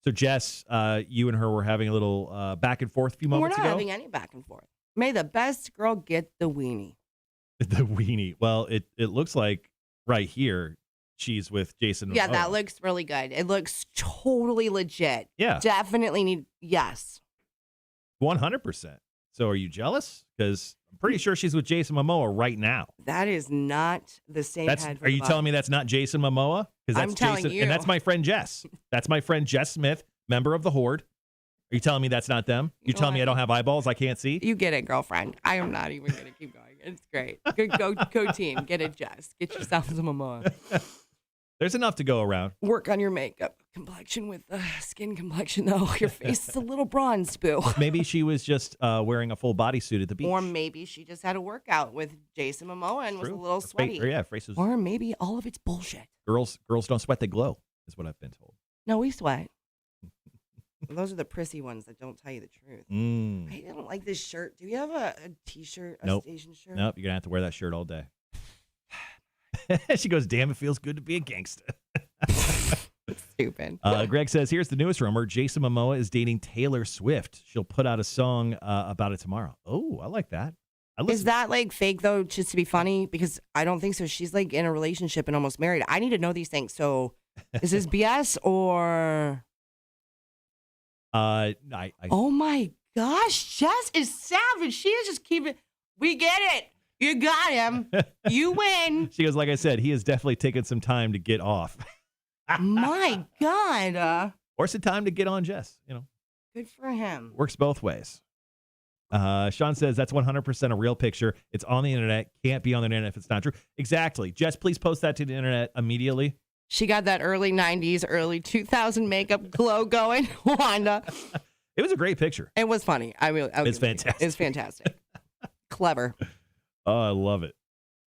so Jess, you and her were having a little back and forth a few moments ago. We're not having any back and forth. May the best girl get the weenie. The weenie. Well, it looks like right here she's with Jason Momoa. Yeah, that looks really good. It looks totally legit. Yeah, definitely yes. 100%. So are you jealous? Because I'm pretty sure she's with Jason Momoa right now. That is not the same head. Are you telling me that's not Jason Momoa? Because that's I'm telling Jason, you. and that's my friend Jess. That's my friend Jess Smith, member of the Horde. Are you telling me that's not them? You telling me I don't have eyeballs? I can't see? You get it, girlfriend. I am not even going to keep going. It's great. Good, go team. Get it, Jess. Get yourself some Momoa. There's enough to go around. Work on your makeup complexion with skin complexion, though. Your face is a little bronzed, boo. Maybe she was just wearing a full bodysuit at the beach. Or maybe she just had a workout with Jason Momoa and was a little sweaty. Or maybe all of it's bullshit. Girls don't sweat, they glow, is what I've been told. No, we sweat. Those are the prissy ones that don't tell you the truth. I don't like this shirt. Do you have a T-shirt, station shirt? Nope, you're going to have to wear that shirt all day. She goes, damn, it feels good to be a gangster. Stupid. Greg says, here's the newest rumor. Jason Momoa is dating Taylor Swift. She'll put out a song about it tomorrow. Oh, I like that. Is that like fake, though, just to be funny? Because I don't think so. She's like in a relationship and almost married. I need to know these things. So is this BS or... Oh my gosh, Jess is savage. She is just keeping. We get it. You got him. You win. She goes, like I said, he has definitely taken some time to get off. My God. Or some time to get on Jess. Good for him. Works both ways. Sean says that's 100% a real picture. It's on the internet. Can't be on the internet if it's not true. Exactly. Jess, please post that to the internet immediately. She got that early 90s, early 2000 makeup glow going. Wanda. It was a great picture. It was funny. It's fantastic. It's fantastic. Clever. Oh, I love it.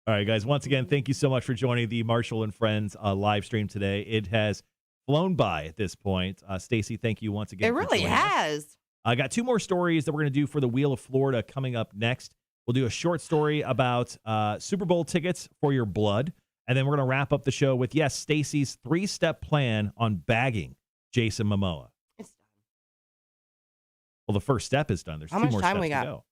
All right, guys. Once again, thank you so much for joining the Marshall and Friends live stream today. It has flown by at this point. Stacy, thank you once again. It really has. I got two more stories that we're going to do for the Wheel of Florida coming up next. We'll do a short story about Super Bowl tickets for your blood. And then we're going to wrap up the show with, yes, Stacy's 3-step plan on bagging Jason Momoa. It's done. Well, the first step is done. There's How two much more time steps we got? to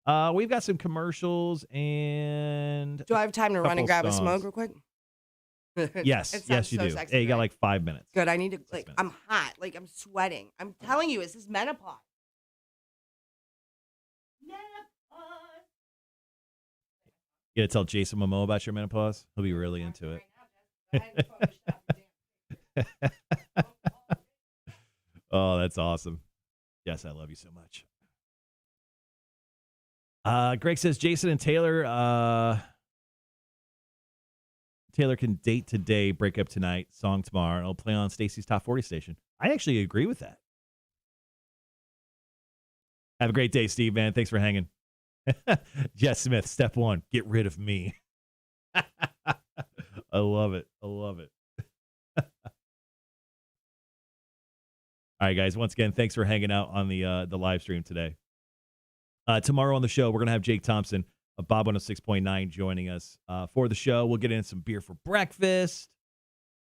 go. We've got some commercials and... Do I have time to run and grab songs. a smoke real quick? Yes, yes, you so do. sexy, Hey, you got right? like 5 minutes. Good. I need to, I'm hot. I'm sweating. I'm telling you, this is menopause. You got to tell Jason Momoa about your menopause? He'll be really into it. Oh, that's awesome. Yes, I love you so much. Greg says Jason and Taylor can date today, break up tonight, song tomorrow, and I'll play on Stacy's Top 40 station. I actually agree with that. Have a great day, Steve, man. Thanks for hanging. Jess Smith, step 1, get rid of me. I love it. I love it. All right, guys. Once again, thanks for hanging out on the live stream today. Tomorrow on the show, we're going to have Jake Thompson of Bob 106.9 joining us for the show. We'll get in some beer for breakfast.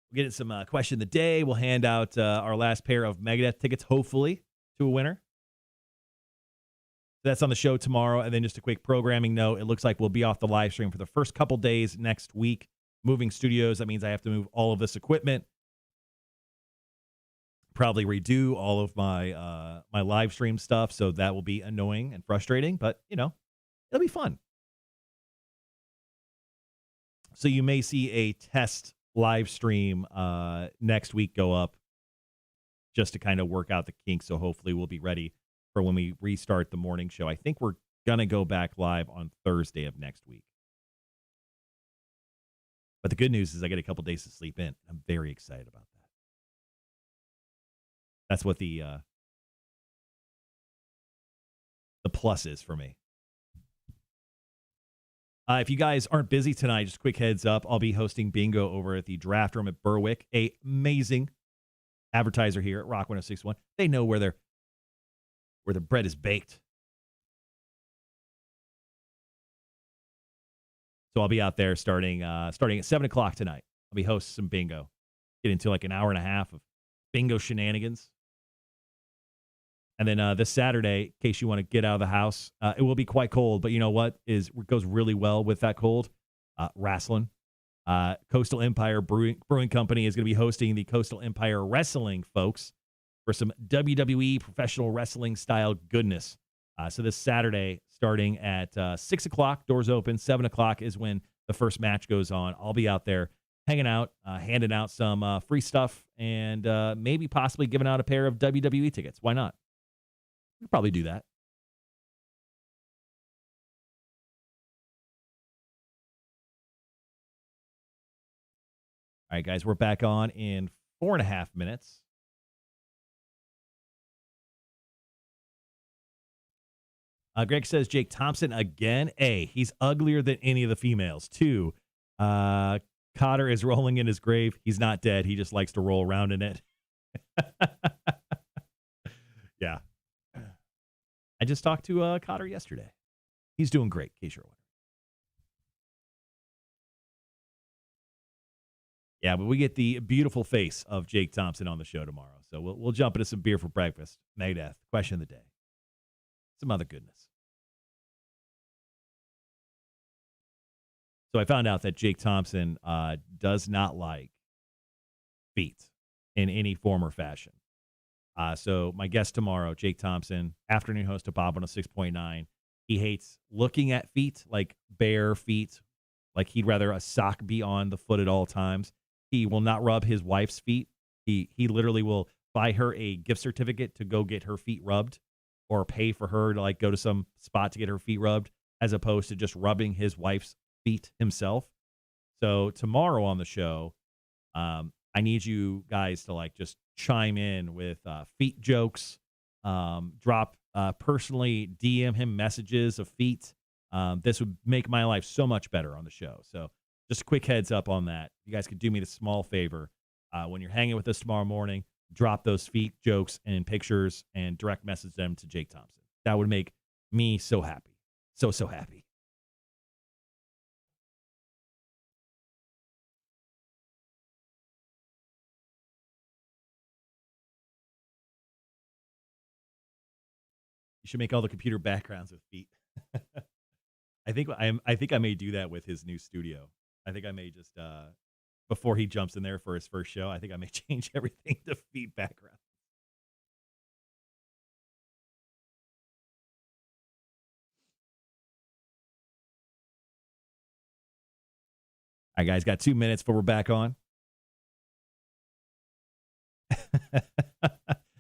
We'll get in some question of the day. We'll hand out our last pair of Megadeth tickets, hopefully, to a winner. That's on the show tomorrow. And then just a quick programming note. It looks like we'll be off the live stream for the first couple days next week. Moving studios. That means I have to move all of this equipment. Probably redo all of my my live stream stuff. So that will be annoying and frustrating. But, it'll be fun. So you may see a test live stream next week go up just to kind of work out the kinks. So hopefully we'll be ready for when we restart the morning show. I think we're going to go back live on Thursday of next week. But the good news is I get a couple days to sleep in. I'm very excited about that. That's what the plus is for me. If you guys aren't busy tonight, just a quick heads up, I'll be hosting bingo over at the Draft Room at Berwick, a amazing advertiser here at Rock 106.1. They know where the bread is baked. So I'll be out there starting at 7 o'clock tonight. I'll be hosting some bingo. Get into like an hour and a half of bingo shenanigans. And then this Saturday, in case you want to get out of the house, it will be quite cold. But you know what goes really well with that cold? Wrestling. Coastal Empire Brewing Company is going to be hosting the Coastal Empire Wrestling folks for some WWE professional wrestling style goodness. So this Saturday, starting at 6 o'clock, doors open. 7 o'clock is when the first match goes on. I'll be out there hanging out, handing out some free stuff, and maybe possibly giving out a pair of WWE tickets. Why not? We'll probably do that. All right, guys, we're back on in 4.5 minutes. Greg says Jake Thompson again. A, he's uglier than any of the females. 2, Cotter is rolling in his grave. He's not dead. He just likes to roll around in it. Yeah. I just talked to Cotter yesterday. He's doing great, in case you're wondering. Yeah, but we get the beautiful face of Jake Thompson on the show tomorrow. So we'll jump into some beer for breakfast. Megadeth, question of the day. Some other goodness. So I found out that Jake Thompson does not like feet in any form or fashion. So my guest tomorrow, Jake Thompson, afternoon host of Bob on a 6.9. He hates looking at feet, like bare feet. Like he'd rather a sock be on the foot at all times. He will not rub his wife's feet. He literally will buy her a gift certificate to go get her feet rubbed, or pay for her to like go to some spot to get her feet rubbed, as opposed to just rubbing his wife's feet himself. So tomorrow on the show, I need you guys to like just chime in with feet jokes, drop personally DM him messages of feet. This would make my life so much better on the show. So just a quick heads up on that. You guys could do me the small favor. When you're hanging with us tomorrow morning, drop those feet jokes and pictures and direct message them to Jake Thompson. That would make me so happy. So happy. You should make all the computer backgrounds with feet. I think I may do that with his new studio. I think I may just before he jumps in there for his first show, I think I may change everything to feet background. All right, guys, got 2 minutes before we're back on.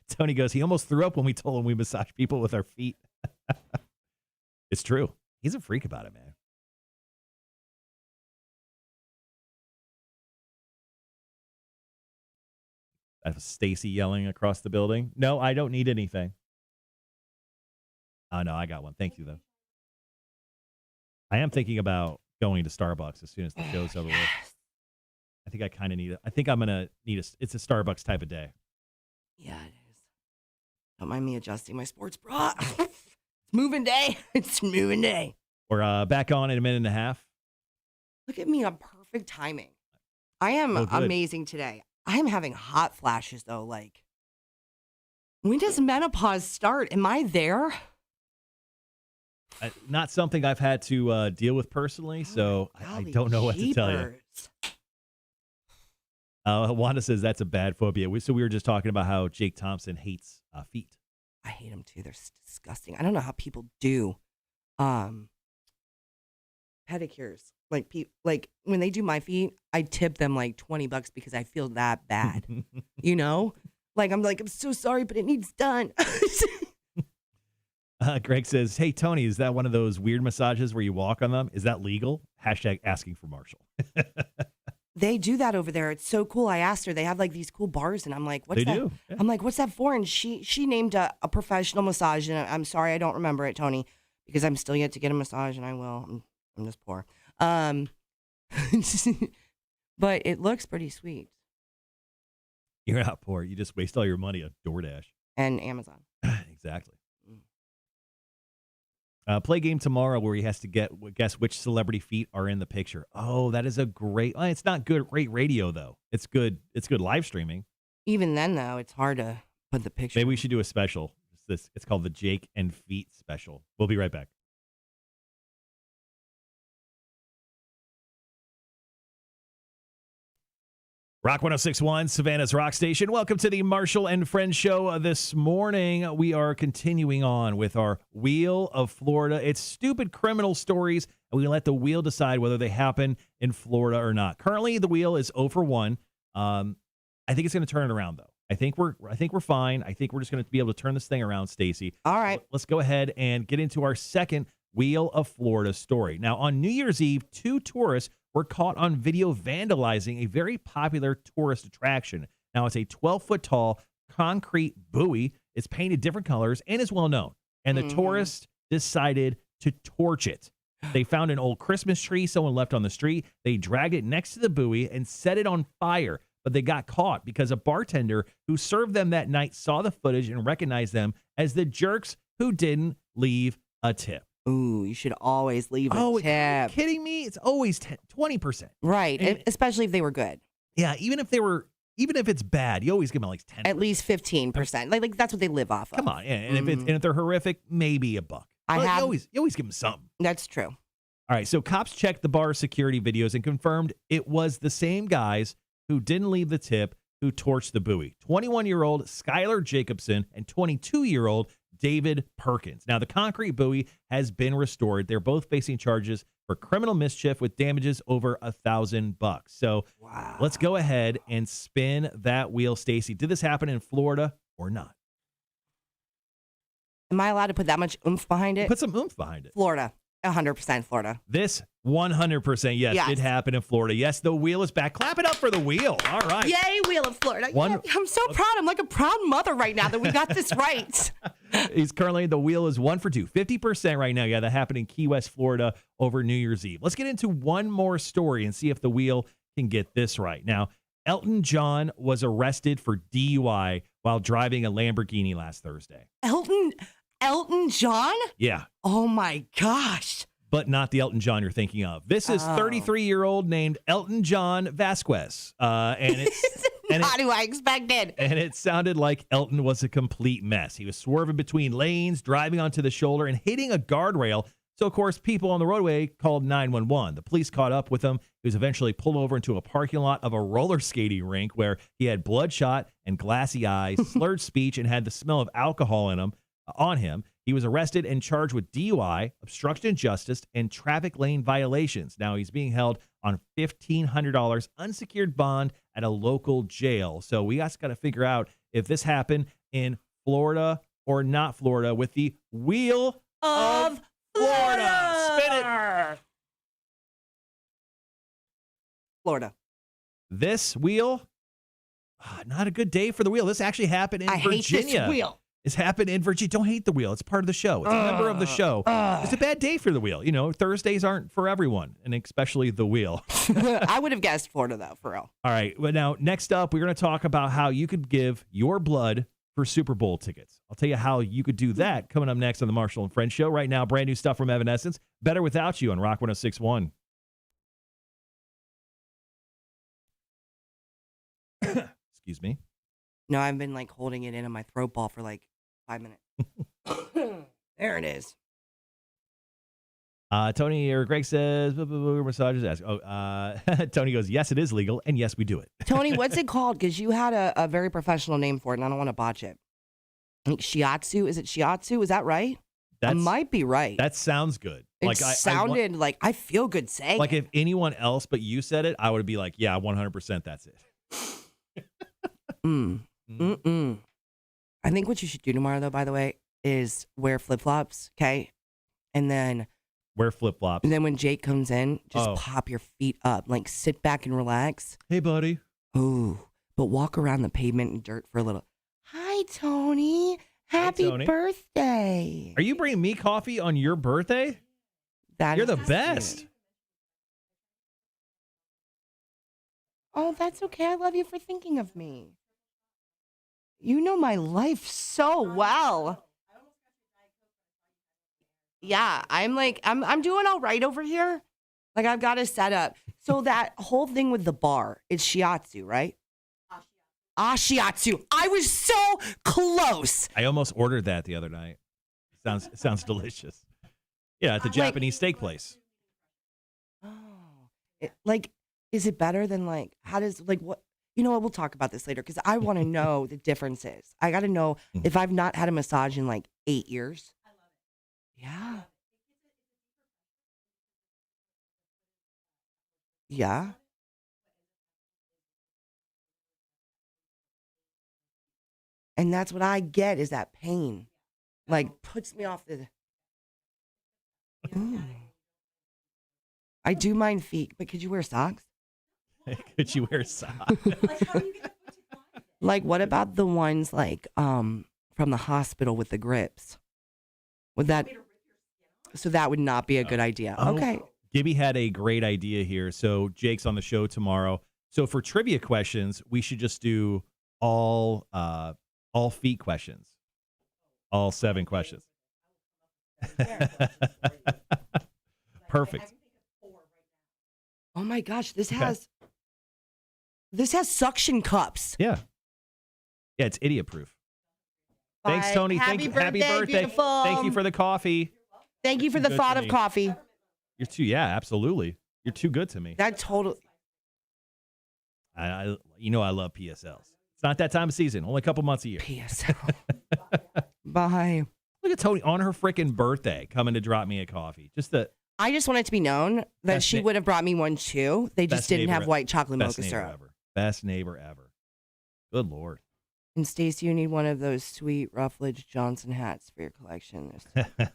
Tony goes, he almost threw up when we told him we massage people with our feet. It's true. He's a freak about it, man. I have Stacy yelling across the building. No, I don't need anything. Oh, no, I got one. Thank you, though. I am thinking about going to Starbucks as soon as the show's over with. I think I kind of need it. I think I'm going to need it's a Starbucks type of day. Yeah, it is. Don't mind me adjusting my sports bra. It's moving day. It's moving day. We're back on in a minute and a half. Look at me on perfect timing. I am amazing today. I am having hot flashes, though. Like, when does menopause start? Am I there? Not something I've had to deal with personally, so I don't know what to tell you. Wanda says that's a bad phobia. So we were just talking about how Jake Thompson hates feet. I hate them too. They're disgusting. I don't know how people do pedicures. Like when they do my feet, I tip them like $20 because I feel that bad. You know, I'm so sorry, but it needs done. Greg says, "Hey Tony, is that one of those weird massages where you walk on them? Is that legal?" # asking for Marshall. They do that over there. It's so cool. I asked her. They have like these cool bars, and I'm like, "What's They that?" do. Yeah. I'm like, "What's that for?" And she named a professional massage, and I'm sorry I don't remember it, Tony, because I'm still yet to get a massage, and I will. I'm just poor. But it looks pretty sweet. You're not poor. You just waste all your money on DoorDash. And Amazon. Exactly. Play game tomorrow where he has to guess which celebrity feet are in the picture. Oh, that is a great. It's not great radio though. It's good. It's good live streaming. Even then, though, it's hard to put the picture. Maybe we should do a special. It's called the Jake and Feet special. We'll be right back. Rock 106.1, Savannah's Rock Station. Welcome to the Marshall and Friends show. This morning, we are continuing on with our Wheel of Florida. It's stupid criminal stories, and we let the wheel decide whether they happen in Florida or not. Currently, the wheel is 0 for 1. I think it's going to turn it around, though. I think we're fine. I think we're just going to be able to turn this thing around, Stacy. All right. Let's go ahead and get into our second Wheel of Florida story. Now, on New Year's Eve, 2 tourists were caught on video vandalizing a very popular tourist attraction. Now, it's a 12-foot tall concrete buoy. It's painted different colors and is well known. And the tourists decided to torch it. They found an old Christmas tree someone left on the street. They dragged it next to the buoy and set it on fire. But they got caught because a bartender who served them that night saw the footage and recognized them as the jerks who didn't leave a tip. Ooh, you should always leave a Are you tip. kidding me? It's always 20%. Right, And- especially if they were good. Yeah, even if it's bad, you always give them like 10%. At least 15%. Like that's what they live off of. Come on, yeah. And if they're horrific, maybe $1. I But have- you always give them something. That's true. All right, so cops checked the bar's security videos and confirmed it was the same guys who didn't leave the tip who torched the buoy. 21-year-old Skylar Jacobson and 22-year-old David Perkins. Now, the concrete buoy has been restored. They're both facing charges for criminal mischief with damages over $1,000. So Wow. let's go ahead and spin that wheel, Stacy. Did this happen in Florida or not? Am I allowed to put that much oomph behind it? Put some oomph behind it. Florida. 100% Florida. This 100% yes, Yes. did happen in Florida. Yes, the wheel is back. Clap it up for the wheel. All right. Yay, Wheel of Florida. One- Yay. I'm so proud. I'm like a proud mother right now that we got this right. He's currently, the wheel is 1 for 2, 50% right now. Yeah, that happened in Key West, Florida over New Year's Eve. Let's get into one more story and see if the wheel can get this right. Now, Elton John was arrested for DUI while driving a Lamborghini last Thursday. Elton John? Yeah, Oh my gosh. but not the Elton John you're thinking of. This is Oh. 33-year-old named Elton John Vasquez. And it's Not who I expected. and it sounded like Elton was a complete mess. He was swerving between lanes, driving onto the shoulder, and hitting a guardrail. So, of course, people on the roadway called 911. The police caught up with him. He was eventually pulled over into a parking lot of a roller skating rink where he had bloodshot and glassy eyes, slurred speech, and had the smell of alcohol on him. He was arrested and charged with DUI, obstruction of justice, and traffic lane violations. Now he's being held on $1,500 unsecured bond at a local jail. So we just got to figure out if this happened in Florida or not Florida with the Wheel of Florida. Spin it. Florida. This wheel, not a good day for the wheel. This actually happened in I hate Virginia. this wheel. It's happened in Virginia. Don't hate the wheel. It's part of the show. It's a member of the show. It's a bad day for the wheel. You know, Thursdays aren't for everyone, and especially the wheel. I would have guessed Florida, though, for real. All right. Well, now, next up, we're going to talk about how you could give your blood for Super Bowl tickets. I'll tell you how you could do that coming up next on the Marshall and Friends show. Right now, brand new stuff from Evanescence. Better Without You on Rock 106.1. Excuse me. No, I've been like holding it in my throat ball for like 5 minutes. There it is. Tony or Greg says, massages ask. Tony goes, yes, it is legal, and yes, we do it. Tony, what's it called? Because you had a very professional name for it, and I don't want to botch it. I think shiatsu. Is it shiatsu? Is that right? I might be right. That sounds good. It sounded like I feel good saying like it. if anyone else but you said it, I would be like, yeah, 100%, that's it. I think what you should do tomorrow, though, by the way, is wear flip-flops, okay? And then Wear flip-flops. And then when Jake comes in, just Oh. pop your feet up. Like, sit back and relax. Hey, buddy. Ooh. But walk around the pavement and dirt for a little. Hi, Tony. Happy Tony. birthday. Are you bringing me coffee on your birthday? That You're is the best. cute. Oh, that's okay. I love you for thinking of me. You know my life so well. Yeah, I'm doing all right over here. Like, I've got it set up. So that whole thing with the bar, it's shiatsu, right? Shiatsu. I was so close. I almost ordered that the other night. Sounds delicious. Yeah, at the Japanese steak place. Oh, is it better than how does what? You know what? We'll talk about this later because I want to know the differences. I got to know if I've not had a massage in 8 years. I love it. Yeah. Yeah. And that's what I get is that pain. Puts me off the. Ooh. I do mind feet, but could you wear socks? Could you wear socks? What about the ones from the hospital with the grips? Would that? So that would not be a good idea. Oh, Okay. Gibby had a great idea here. So Jake's on the show tomorrow. So for trivia questions, we should just do all feet questions, all 7 questions. Perfect. Oh my gosh, this has suction cups. Yeah, it's idiot proof. Thanks, Tony. Happy birthday. Beautiful. Thank you for the coffee. Thank you for the thought of coffee. Yeah, absolutely. You're too good to me. That totally. I love PSLs. It's not that time of season. Only a couple months a year. PSL. Bye. Look at Tony on her freaking birthday coming to drop me a coffee. I just want it to be known that Best she would have brought me one too. They just didn't have white chocolate mocha syrup. Best neighbor ever. Good Lord. And Stacy, you need one of those sweet Ruffledge Johnson hats for your collection.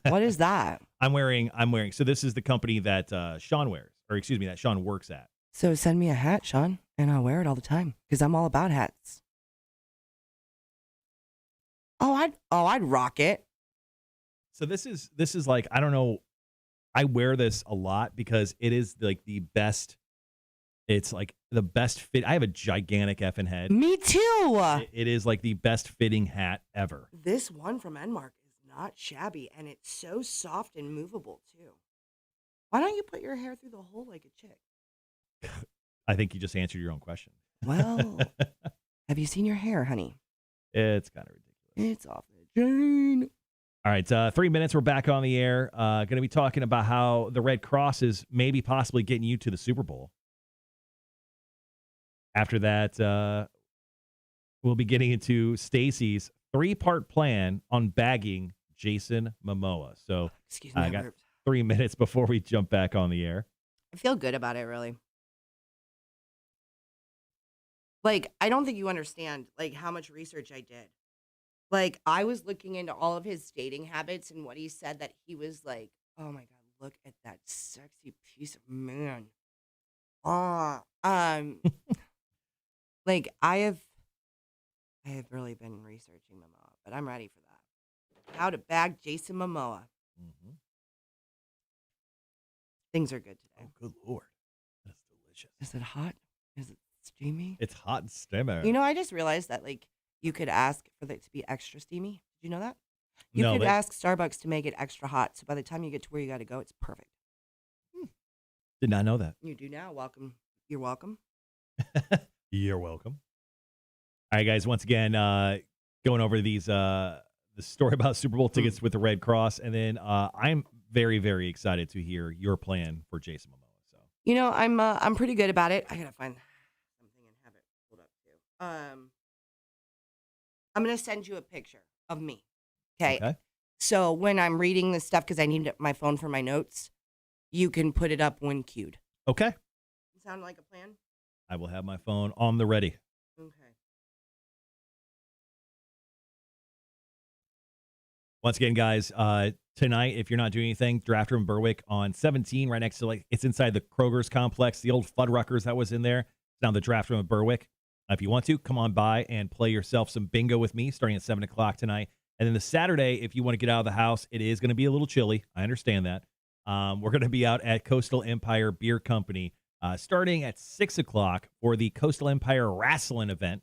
What is that? I'm wearing. So this is the company that Sean wears, or excuse me, that Sean works at. So send me a hat, Sean, and I'll wear it all the time because I'm all about hats. I'd rock it. So this is I don't know. I wear this a lot because it is the best. It's the best fit. I have a gigantic effing head. Me too. It is the best fitting hat ever. This one from Enmark is not shabby, and it's so soft and movable too. Why don't you put your hair through the hole like a chick? I think you just answered your own question. Well, have you seen your hair, honey? It's kind of ridiculous. It's off the chain. All right, 3 minutes. We're back on the air. Going to be talking about how the Red Cross is maybe possibly getting you to the Super Bowl. After that, we'll be getting into Stacy's 3-part plan on bagging Jason Momoa. So Excuse me, I got 3 minutes before we jump back on the air. I feel good about it, really. I don't think you understand, how much research I did. I was looking into all of his dating habits and what he said that he was oh my God, look at that sexy piece of man. I have really been researching Momoa, but I'm ready for that. How to bag Jason Momoa. Mm-hmm. Things are good today. Oh, good Lord. That's delicious. Is it hot? Is it steamy? It's hot and steamy. You know, I just realized that you could ask for it to be extra steamy. Did you know that? You could ask Starbucks to make it extra hot, so by the time you get to where you got to go, it's perfect. Did not know that. You do now. Welcome. You're welcome. You're welcome. All right, guys. Once again, going over these the story about Super Bowl tickets with the Red Cross, and then I'm very, very excited to hear your plan for Jason Momoa. So you know, I'm pretty good about it. I gotta find something and have it pulled up too. I'm gonna send you a picture of me. Okay. So when I'm reading this stuff, because I need my phone for my notes, you can put it up when cued. Okay. Sound like a plan? I will have my phone on the ready. Okay. Once again, guys, tonight, if you're not doing anything, Draft Room Berwick on 17, right next to, it's inside the Kroger's complex, the old Fuddruckers that was in there. It's now the Draft Room of Berwick. If you want to, come on by and play yourself some bingo with me starting at 7 o'clock tonight. And then the Saturday, if you want to get out of the house, it is going to be a little chilly. I understand that. We're going to be out at Coastal Empire Beer Company starting at 6 o'clock for the Coastal Empire Wrestling event.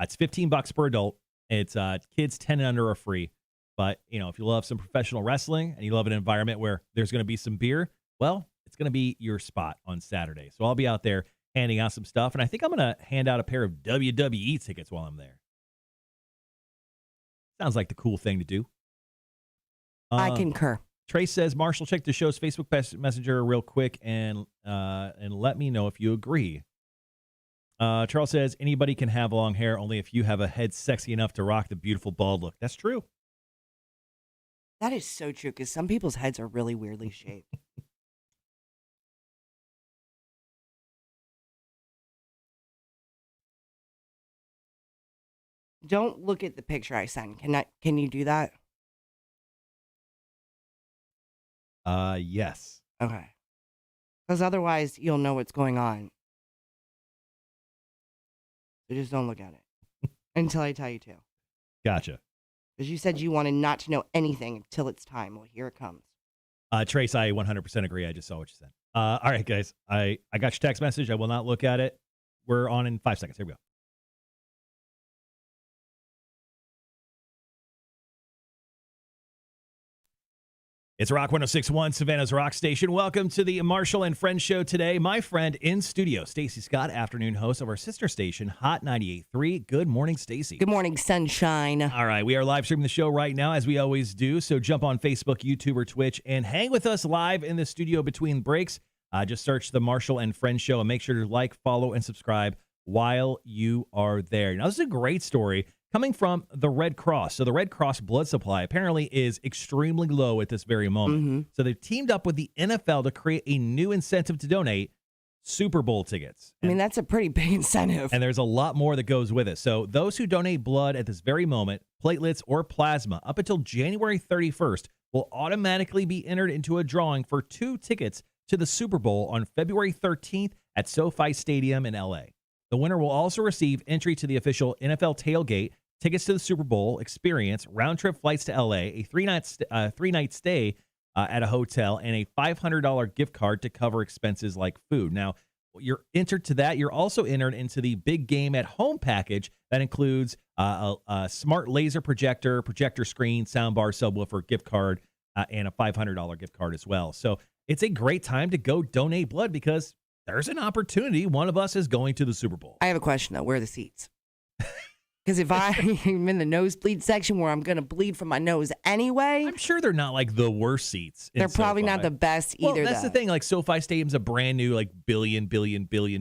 It's $15 per adult. It's kids 10 and under are free. But, if you love some professional wrestling and you love an environment where there's going to be some beer, well, it's going to be your spot on Saturday. So I'll be out there handing out some stuff. And I think I'm going to hand out a pair of WWE tickets while I'm there. Sounds like the cool thing to do. I concur. Trace says, Marshall, check the show's Facebook Messenger real quick and let me know if you agree. Charles says, anybody can have long hair, only if you have a head sexy enough to rock the beautiful bald look. That's true. That is so true, because some people's heads are really weirdly shaped. Don't look at the picture I sent. Can you do that? Yes. Okay. Because otherwise, you'll know what's going on. So just don't look at it until I tell you to. Gotcha. Because you said you wanted not to know anything until it's time. Well, here it comes. Trace, I 100% agree. I just saw what you said. All right, guys. I got your text message. I will not look at it. We're on in 5 seconds. Here we go. It's Rock 106.1, Savannah's Rock Station. Welcome to the Marshall and Friends show today. My friend in studio, Stacy Scott, afternoon host of our sister station, Hot 98.3. Good morning, Stacy. Good morning, sunshine. All right, we are live streaming the show right now, as we always do. So jump on Facebook, YouTube, or Twitch, and hang with us live in the studio between breaks. Just search the Marshall and Friends show and make sure to like, follow, and subscribe while you are there. Now, this is a great story coming from the Red Cross. So the Red Cross blood supply apparently is extremely low at this very moment. Mm-hmm. So they've teamed up with the NFL to create a new incentive to donate Super Bowl tickets. I mean, that's a pretty big incentive. And there's a lot more that goes with it. So those who donate blood at this very moment, platelets or plasma, up until January 31st, will automatically be entered into a drawing for 2 tickets to the Super Bowl on February 13th at SoFi Stadium in LA. The winner will also receive entry to the official NFL tailgate, tickets to the Super Bowl experience, round-trip flights to L.A., a three-night stay at a hotel, and a $500 gift card to cover expenses like food. Now, you're entered to that. You're also entered into the big game at home package that includes a smart laser projector, projector screen, soundbar, subwoofer, gift card, and a $500 gift card as well. So it's a great time to go donate blood because there's an opportunity. One of us is going to the Super Bowl. I have a question, though. Where are the seats? Because if I'm in the nosebleed section where I'm going to bleed from my nose anyway. I'm sure they're not like the worst seats. They're probably not the best either. Well, that's though. the thing. Like SoFi Stadium's a brand new, like billion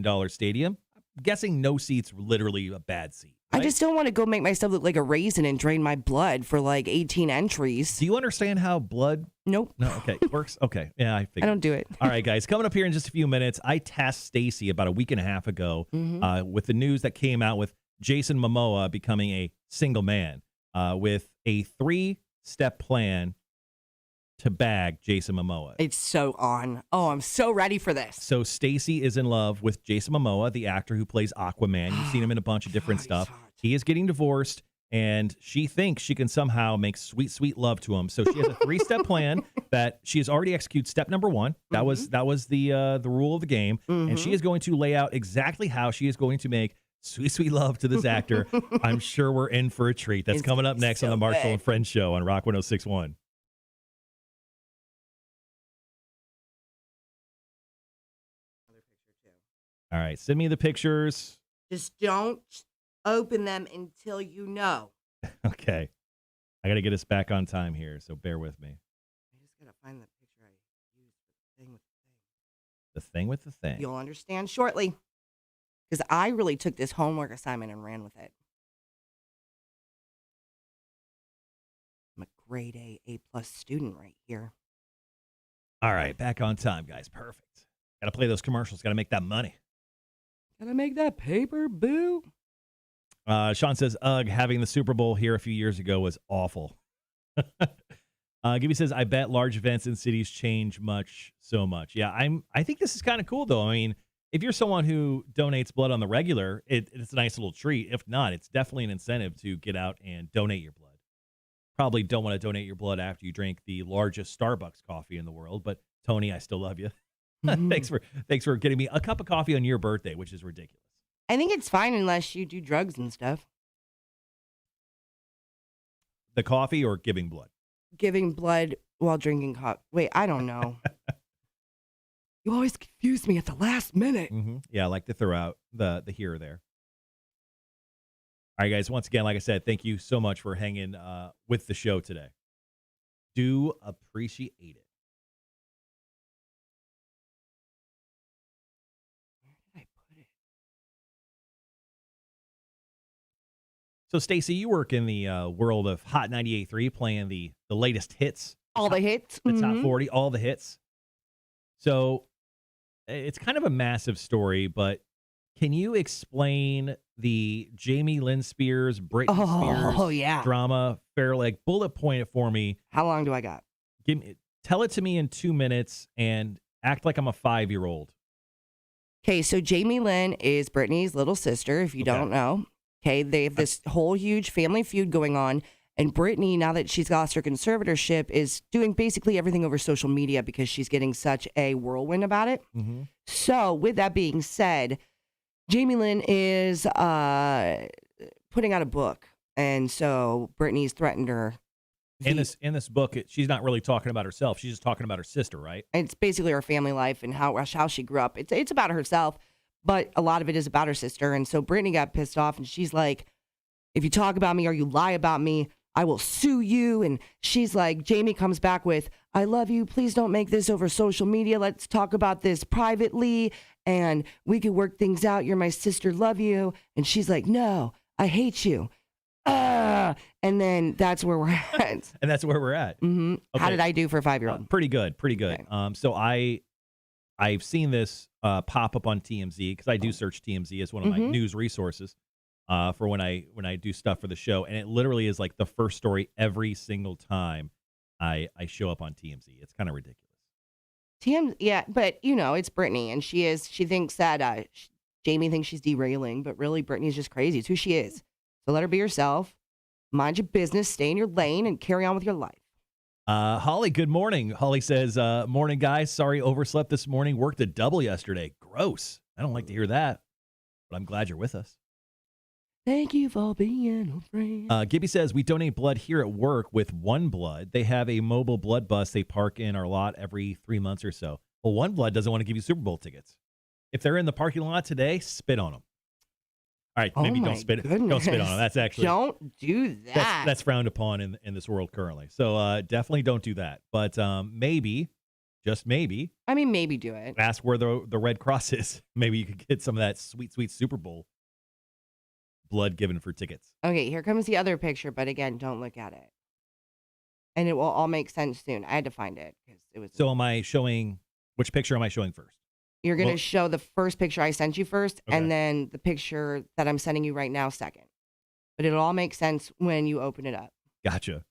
dollar stadium. I'm guessing no seat's literally a bad seat. Right? I just don't want to go make myself look like a raisin and drain my blood for like 18 entries. Do you understand how blood? Nope. No. Okay. Works. Okay. Yeah, I figured. I don't do it. All right, guys. Coming up here in just a few minutes, I tasked Stacy about a week and a half ago with the news that came out with Jason Momoa becoming a single man with a 3-step plan to bag Jason Momoa. It's so on. Oh, I'm so ready for this. So Stacy is in love with Jason Momoa, the actor who plays Aquaman. You've seen him in a bunch of different stuff. He is getting divorced, and she thinks she can somehow make sweet, sweet love to him. So she has a 3-step plan that she has already executed. Step number 1, that was the rule of the game, and she is going to lay out exactly how she is going to make sweet, sweet love to this actor. I'm sure we're in for a treat. That's coming up next on the Marshall and Friends show on Rock 106.1. All right, send me the pictures. Just don't open them until you know. Okay. I got to get us back on time here, so bear with me. I just got to find the picture I used for the thing with the thing. The thing with the thing. You'll understand shortly. Because I really took this homework assignment and ran with it. I'm a grade A+ student right here. All right, back on time, guys. Perfect. Got to play those commercials. Got to make that money. Gotta make that paper, boo. Sean says, ugh, having the Super Bowl here a few years ago was awful. Gibby says, I bet large events in cities change so much. Yeah, I think this is kind of cool, though. I mean, if you're someone who donates blood on the regular, it's a nice little treat. If not, it's definitely an incentive to get out and donate your blood. Probably don't want to donate your blood after you drink the largest Starbucks coffee in the world, but Tony, I still love you. Thanks for getting me a cup of coffee on your birthday, which is ridiculous. I think it's fine unless you do drugs and stuff. The coffee or giving blood? Giving blood while drinking coffee. Wait, I don't know. You always confuse me at the last minute. Mm-hmm. Yeah, I like to throw out the here or there. All right, guys. Once again, like I said, thank you so much for hanging with the show today. Do appreciate it. Where did I put it? So, Stacy, you work in the world of Hot 98.3, playing the latest hits. All the hits. The top 40, all the hits. So, it's kind of a massive story, but can you explain the Jamie Lynn Spears, Britney Spears drama? Fair, bullet point it for me. How long do I got? Tell it to me in 2 minutes and act like I'm a 5-year-old. Okay, so Jamie Lynn is Britney's little sister, if you don't know. Okay, they have this whole huge family feud going on. And Britney, now that she's lost her conservatorship, is doing basically everything over social media because she's getting such a whirlwind about it. Mm-hmm. So with that being said, Jamie Lynn is putting out a book. And so Britney's threatened her. In this book, she's not really talking about herself. She's just talking about her sister, right? It's basically her family life and how she grew up. It's about herself, but a lot of it is about her sister. And so Britney got pissed off, and she's like, if you talk about me or you lie about me, I will sue you. And she's like, Jamie comes back with, I love you. Please don't make this over social media. Let's talk about this privately and we can work things out. You're my sister. Love you. And she's like, no, I hate you. And then that's where we're at. And that's where we're at. Mm-hmm. Okay. How did I do for a 5-year-old? Pretty good. Okay. So I've seen this pop up on TMZ because I do search TMZ as one of my news resources for when I do stuff for the show, and it literally is like the first story every single time I show up on TMZ. It's kind of ridiculous. Yeah, but it's Britney, and she thinks that Jamie thinks she's derailing, but really Britney's just crazy. It's who she is. So let her be herself. Mind your business, stay in your lane, and carry on with your life. Holly, good morning. Holly says, morning, guys. Sorry, overslept this morning. Worked a double yesterday. Gross. I don't like to hear that, but I'm glad you're with us. Thank you for being a friend. Gibby says, we donate blood here at work with One Blood. They have a mobile blood bus they park in our lot every 3 months or so. Well, One Blood doesn't want to give you Super Bowl tickets. If they're in the parking lot today, spit on them. All right, maybe don't spit on them. That's actually don't do that. That's frowned upon in this world currently. So definitely don't do that. But maybe, just maybe. I mean, maybe do it. Ask where the Red Cross is. Maybe you could get some of that sweet, sweet Super Bowl blood given for tickets. Okay, here comes the other picture, but again, don't look at it. And it will all make sense soon. I had to find it because it was. So am I showing? Which picture am I showing first? You're going to show the first picture I sent you first, okay, and then the picture that I'm sending you right now second. But it'll all make sense when you open it up. Gotcha.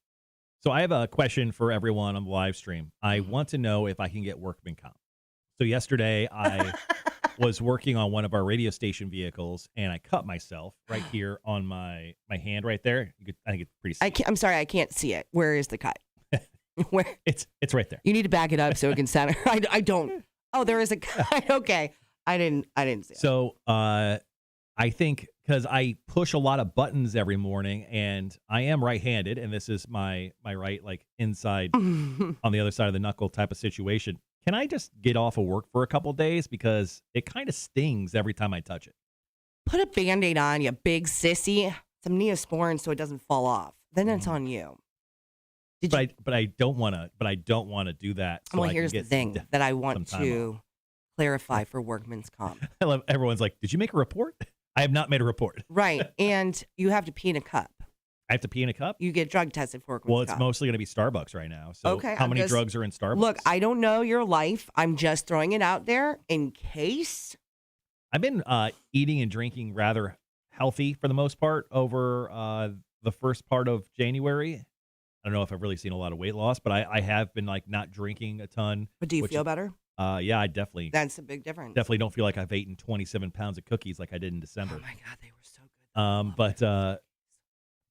So I have a question for everyone on the live stream. I want to know if I can get workman comp. So yesterday I was working on one of our radio station vehicles, and I cut myself right here on my hand right there. I think it's pretty. I'm sorry, I can't see it. Where is the cut? Where? It's right there. You need to back it up so it can sound. I don't. Oh, there is a cut. Okay, I didn't see it. So I think because I push a lot of buttons every morning, and I am right-handed, and this is my right, like inside on the other side of the knuckle type of situation. Can I just get off of work for a couple days because it kind of stings every time I touch it? Put a Band-Aid on, you big sissy. Some Neosporin so it doesn't fall off. Then it's on you. But I don't want to do that. So well, here's the thing that I want to clarify for workman's comp. I love everyone's like, did you make a report? I have not made a report. Right, and you have to pee in a cup. I have to pee in a cup? You get drug tested for workman's Well, it's comp. mostly going to be Starbucks right now. So okay, how many drugs are in Starbucks? Look, I don't know your life. I'm just throwing it out there in case. I've been eating and drinking rather healthy for the most part over the first part of January. don't know if I've really seen a lot of weight loss, but I have been like not drinking a ton. But do you feel better? Yeah, I definitely. That's a big difference. Definitely don't feel like I've eaten 27 pounds of cookies like I did in December. Oh my God, they were so good.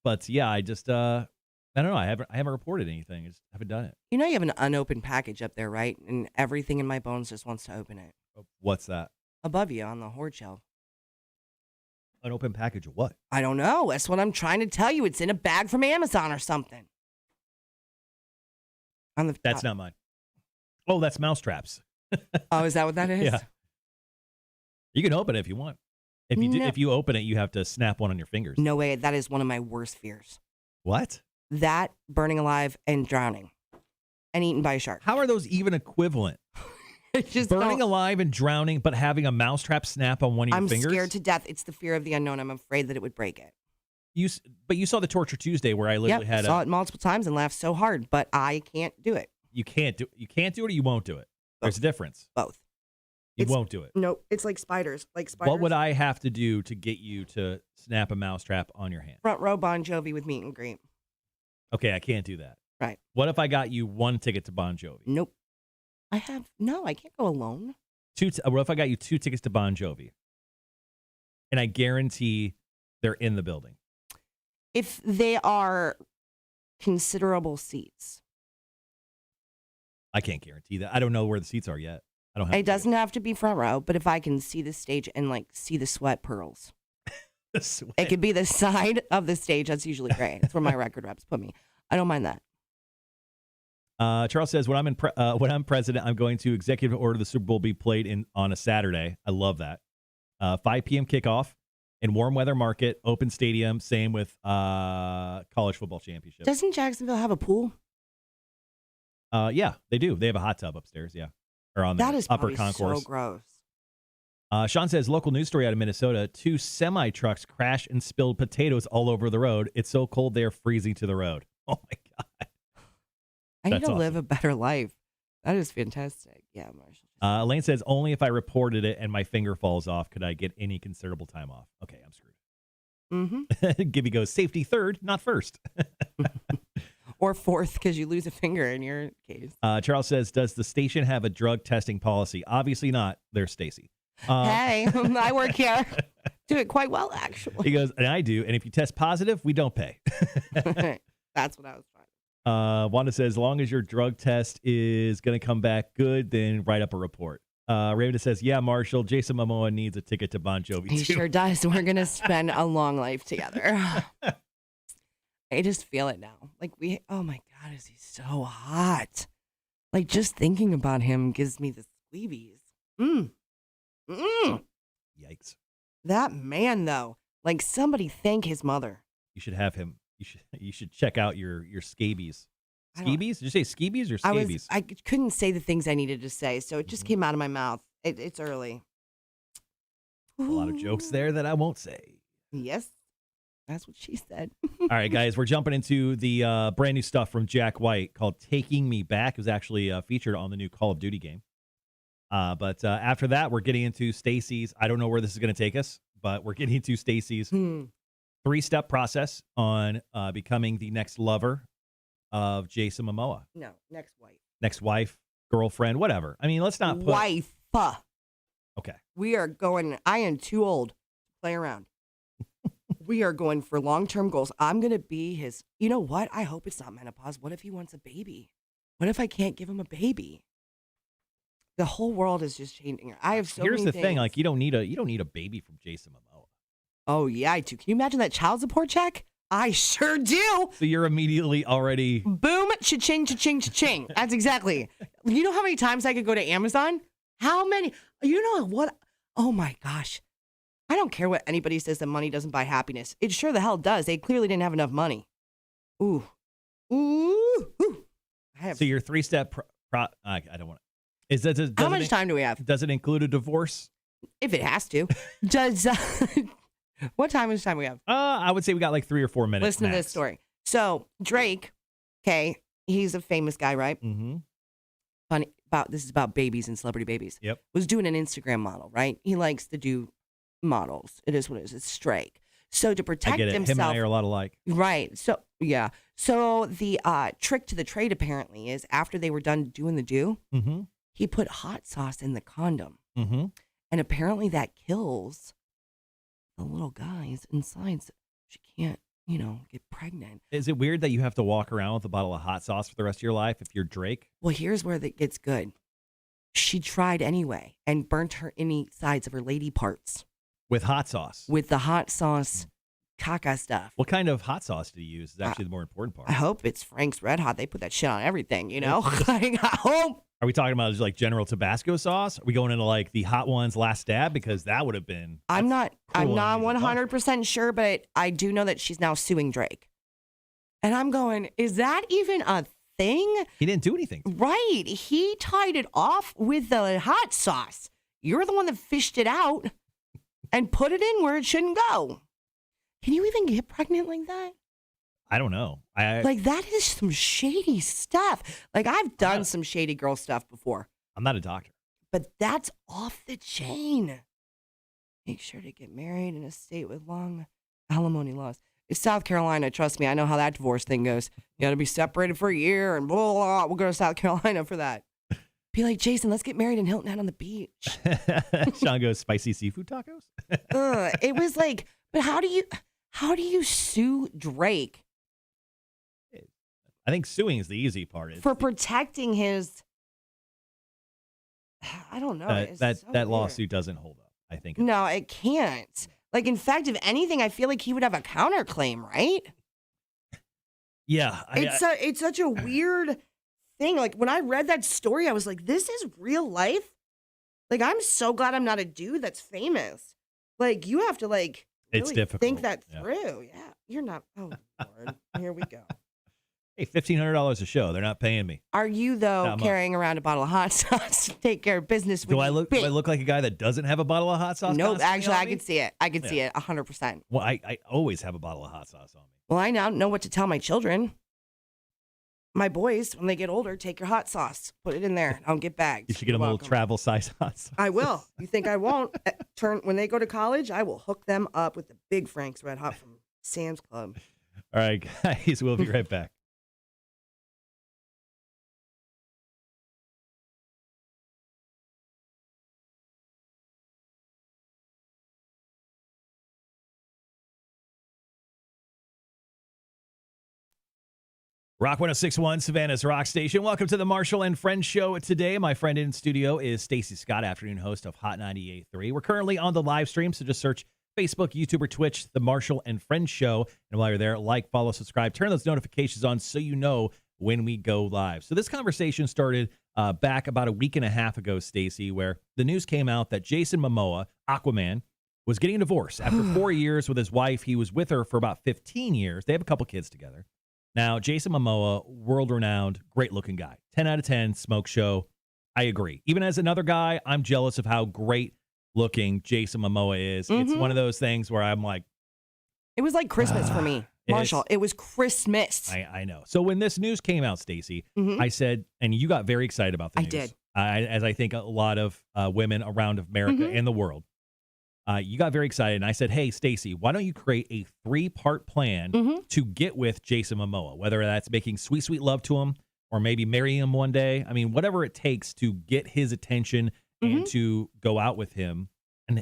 But yeah, I just I don't know. I haven't reported anything. I just haven't done it. You know you have an unopened package up there, right? And everything in my bones just wants to open it. What's that? Above you on the hoard shelf. An open package of what? I don't know. That's what I'm trying to tell you. It's in a bag from Amazon or something. That's not mine. Oh, that's mousetraps. Oh, is that what that is? Yeah. You can open it if you want. If you open it, you have to snap one on your fingers. No way. That is one of my worst fears. What? That, burning alive, and drowning. And eaten by a shark. How are those even equivalent? Just burning alive and drowning, but having a mousetrap snap on one of your fingers? I'm scared to death. It's the fear of the unknown. I'm afraid that it would break it. But you saw the Torture Tuesday where I literally had saw it multiple times and laughed so hard, but I can't do it. You can't do it or you won't do it. There's a difference. Both. You won't do it. Nope. It's like spiders. What would I have to do to get you to snap a mousetrap on your hand? Front row Bon Jovi with meet and greet. Okay, I can't do that. Right. What if I got you one ticket to Bon Jovi? Nope. I can't go alone. What if I got you 2 tickets to Bon Jovi? And I guarantee they're in the building. If they are considerable seats. I can't guarantee that. I don't know where the seats are yet. I don't have. It doesn't have to be front row, but if I can see the stage and like see the sweat pearls. The sweat. It could be the side of the stage. That's usually great. It's where my record reps put me. I don't mind that. Charles says, when I'm president, I'm going to executive order the Super Bowl be played on a Saturday. I love that. 5 p.m. kickoff in warm weather market, open stadium. Same with college football championship. Doesn't Jacksonville have a pool? Yeah, they do. They have a hot tub upstairs. Yeah, or on the upper concourse. So gross. Sean says, local news story out of Minnesota: 2 semi trucks crashed and spilled potatoes all over the road. It's so cold they're freezing to the road. Oh my god. I need to live a better life. That is fantastic. Yeah, Marshall. Elaine says, only if I reported it and my finger falls off could I get any considerable time off. Okay, I'm screwed. Mm-hmm. Gibby goes, safety third, not first. Or fourth, because you lose a finger in your case. Charles says, does the station have a drug testing policy? Obviously not. There's Stacy. Hey, I work here. Do it quite well, actually. He goes, and I do. And if you test positive, we don't pay. That's what I was trying. Wanda says, as long as your drug test is going to come back good, then write up a report. Raven says, yeah, Marshall, Jason Momoa needs a ticket to Bon Jovi, He too. sure does. We're going to spend a long life together. I just feel it now. Like oh my God, is he so hot? Like just thinking about him gives me the squeebies. Yikes. That man, though, like somebody thank his mother. You should have him. You should check out your scabies. Scabies? Did you say scabies or scabies? I couldn't say the things I needed to say, so it just came out of my mouth. It's early. A lot of jokes there that I won't say. Yes, that's what she said. All right, guys, we're jumping into the brand new stuff from Jack White called Taking Me Back. It was actually featured on the new Call of Duty game. But after that, we're getting into Stacy's. I don't know where this is going to take us, but we're getting into Stacy's 3-step process on becoming the next lover of Jason Momoa. No, next wife. Next wife, girlfriend, whatever. I mean, let's not put... Wife. Okay. We are going... I am too old to play around. We are going for long-term goals. I'm going to be his... You know what? I hope it's not menopause. What if he wants a baby? What if I can't give him a baby? The whole world is just changing. I have so Here's many the thing, like you don't need a baby from Jason Momoa. Oh yeah, I do. Can you imagine that child support check? I sure do. So you're immediately already boom, cha-ching, cha-ching, cha-ching. That's exactly. You know how many times I could go to Amazon? How many? You know what? Oh my gosh. I don't care what anybody says that money doesn't buy happiness. It sure the hell does. They clearly didn't have enough money. Ooh. So your 3-step I don't want to. Is that how much time do we have? Does it include a divorce? If it has to. Does what time is time we have? I would say we got like 3 or 4 minutes. Listen to this story. So Drake, okay, he's a famous guy, right? Mm-hmm. Funny this is about babies and celebrity babies. Yep. Was doing an Instagram model, right? He likes to do models. It is what it is. It's Drake. So to protect himself, him and I are a lot alike. right? So Yeah. So the trick to the trade apparently is after they were done doing the do, Mm-hmm. he put hot sauce in the condom. Mm-hmm. And apparently that kills the little guys inside so she can't, get pregnant. Is it weird that you have to walk around with a bottle of hot sauce for the rest of your life if you're Drake? Well, here's where it gets good. She tried anyway and burnt her insides of her lady parts With hot sauce? with the hot sauce caca stuff. What kind of hot sauce do you use is actually the more important part. I hope it's Frank's Red Hot. They put that shit on everything, I hope. Are we talking about just like General Tabasco sauce? Are we going into like the Hot Ones Last Stab? Because that would have been. I'm not cruel and unusual 100% sure, but I do know that she's now suing Drake. And I'm going, is that even a thing? He didn't do anything. Right. He tied it off with the hot sauce. You're the one that fished it out and put it in where it shouldn't go. Can you even get pregnant like that? I don't know. Like, that is some shady stuff. Like, I've done some shady girl stuff before. I'm not a doctor. But that's off the chain. Make sure to get married in a state with long alimony laws. It's South Carolina. Trust me. I know how that divorce thing goes. You got to be separated for a year and blah, blah, blah. We'll go to South Carolina for that. Be like, Jason, let's get married in Hilton Head on the beach. Sean goes, spicy seafood tacos? It was like, but how do you sue Drake? I think suing is the easy part. For protecting his, I don't know. That lawsuit doesn't hold up, I think. No, it can't. Like, in fact, if anything, I feel like he would have a counterclaim, right? Yeah. It's such a weird thing. Like, when I read that story, I was like, this is real life? Like, I'm so glad I'm not a dude that's famous. Like, you have to, like, really it's difficult. think that through. Yeah. You're not. Oh, Lord. Here we go. Hey, $1,500 a show. They're not paying me. Are you, though, carrying around a bottle of hot sauce to take care of business? Do I look like a guy that doesn't have a bottle of hot sauce? Nope. Actually, I can see it. I can see it 100%. Well, I always have a bottle of hot sauce on me. Well, I now know what to tell my children. My boys, when they get older, take your hot sauce. Put it in there. Don't get bagged. You should get them a little travel size hot sauce. I will. You think I won't? When they go to college, I will hook them up with the big Frank's Red Hot from Sam's Club. All right, guys. We'll be right back. Rock 106.1, Savannah's Rock Station. Welcome to the Marshall and Friends show today. My friend in studio is Stacy Scott, afternoon host of Hot 98.3. We're currently on the live stream, so just search Facebook, YouTube, or Twitch, the Marshall and Friends show. And while you're there, like, follow, subscribe, turn those notifications on so you know when we go live. So this conversation started back about a week and a half ago, Stacy, where the news came out that Jason Momoa, Aquaman, was getting a divorce. After 4 years with his wife, he was with her for about 15 years. They have a couple kids together. Now, Jason Momoa, world-renowned, great-looking guy. 10 out of 10, smoke show. I agree. Even as another guy, I'm jealous of how great-looking Jason Momoa is. Mm-hmm. It's one of those things where I'm like... It was like Christmas for me, Marshall. It was Christmas. I know. So when this news came out, Stacy, I said, and you got very excited about the news. I did. As I think a lot of women around America and the world. You got very excited, and I said, hey, Stacy, why don't you create a 3-part plan to get with Jason Momoa, whether that's making sweet, sweet love to him or maybe marrying him one day. I mean, whatever it takes to get his attention and to go out with him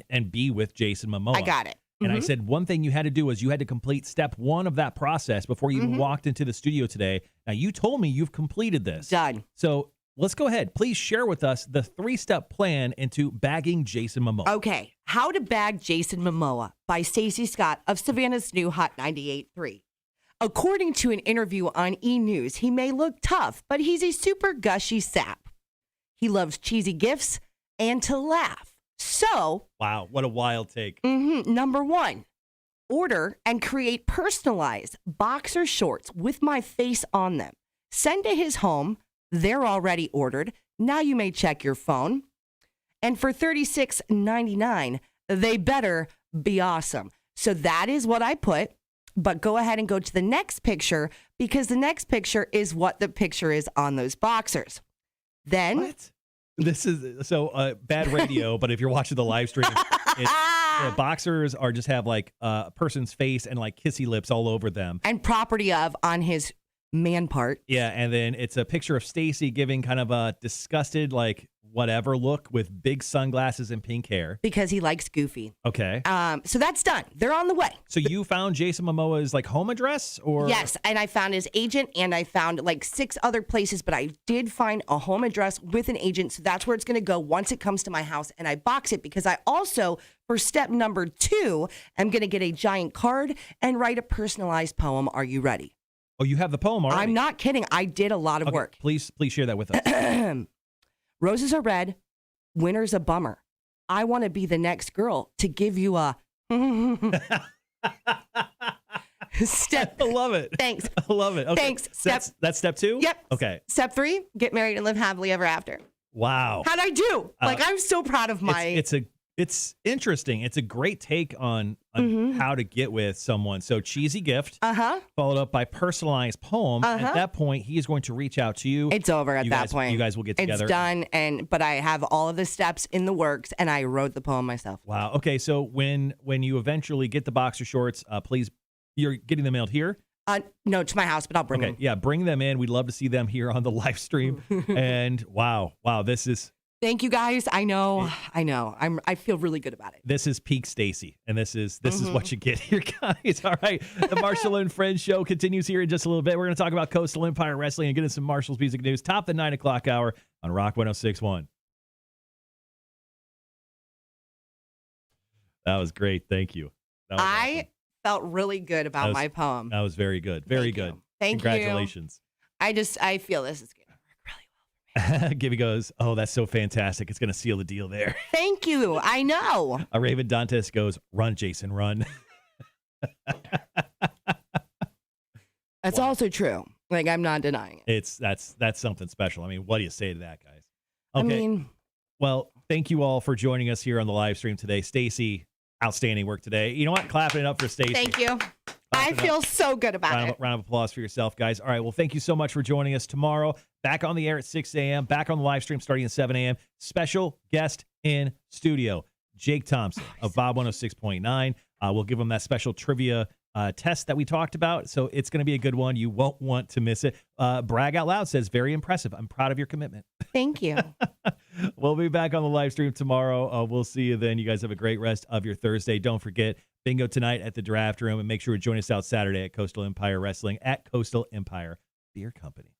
and be with Jason Momoa. I got it. And I said, one thing you had to do was you had to complete step 1 of that process before you even walked into the studio today. Now, you told me you've completed this. Done. So let's go ahead. Please share with us the 3-step plan into bagging Jason Momoa. Okay. How to Bag Jason Momoa by Stacy Scott of Savannah's new Hot 98.3. According to an interview on E! News, he may look tough, but he's a super gushy sap. He loves cheesy gifts and to laugh. So... Wow, what a wild take. Number 1, order and create personalized boxer shorts with my face on them. Send to his home. They're already ordered. Now you may check your phone. And for $36.99, they better be awesome. So that is what I put. But go ahead and go to the next picture because the next picture is what the picture is on those boxers. Then... What? This is so bad radio, but if you're watching the live stream, The boxers are just have like a person's face and like kissy lips all over them. And property of on his man part. Yeah, and then it's a picture of Stacy giving kind of a disgusted, like, whatever look with big sunglasses and pink hair. Because he likes Goofy. Okay. So that's done. They're on the way. So you found Jason Momoa's, like, home address? Or Yes, and I found his agent, and I found, like, 6 other places, but I did find a home address with an agent, so that's where it's going to go once it comes to my house, and I box it because I also, for step number 2, am going to get a giant card and write a personalized poem. Are you ready? Oh, you have the poem already? I'm not kidding. I did a lot of work. Please share that with us. Roses are red. Winter's a bummer. I want to be the next girl to give you a step. I love it. Thanks. I love it. Okay. Thanks. That's step 2? Yep. Okay. Step 3, get married and live happily ever after. Wow. How'd I do? Like, I'm so proud of my... It's interesting. It's a great take on how to get with someone. So cheesy gift, followed up by personalized poem. At that point, he is going to reach out to you. It's over at that point. You guys will get together. It's done, but I have all of the steps in the works, and I wrote the poem myself. Wow. Okay, so when you eventually get the boxer shorts, please, you're getting them mailed here? No, to my house, but I'll bring them. Yeah, bring them in. We'd love to see them here on the live stream. And wow, this is... Thank you guys. I know. I feel really good about it. This is peak Stacy, and this is what you get here, guys. All right, the Marshall and Friends show continues here in just a little bit. We're going to talk about Coastal Empire Wrestling and get into some Marshall's music news. Top the 9 o'clock hour on Rock 106.1. That was great. Thank you. I felt really good about my poem. That was very good. Very good. Thank you. Congratulations. I feel this is good. Gibby goes, oh, that's so fantastic. It's going to seal the deal there. Thank you. I know. A Raven Dantes goes, run, Jason, run. That's also true. Like, I'm not denying it. That's something special. I mean, what do you say to that, guys? Okay. Well, thank you all for joining us here on the live stream today. Stacy, outstanding work today. You know what? Clapping it up for Stacy. Thank you. I feel so good about it. Round of applause for yourself, guys. All right. Well, thank you so much for joining us tomorrow. Back on the air at 6 a.m. Back on the live stream starting at 7 a.m. Special guest in studio, Jake Thompson of Bob 106.9. We'll give him that special trivia test that we talked about. So it's going to be a good one. You won't want to miss it. Brag Out Loud says, very impressive. I'm proud of your commitment. Thank you. We'll be back on the live stream tomorrow. We'll see you then. You guys have a great rest of your Thursday. Don't forget, bingo tonight at the Draft Room, and make sure to join us out Saturday at Coastal Empire Wrestling at Coastal Empire Beer Company.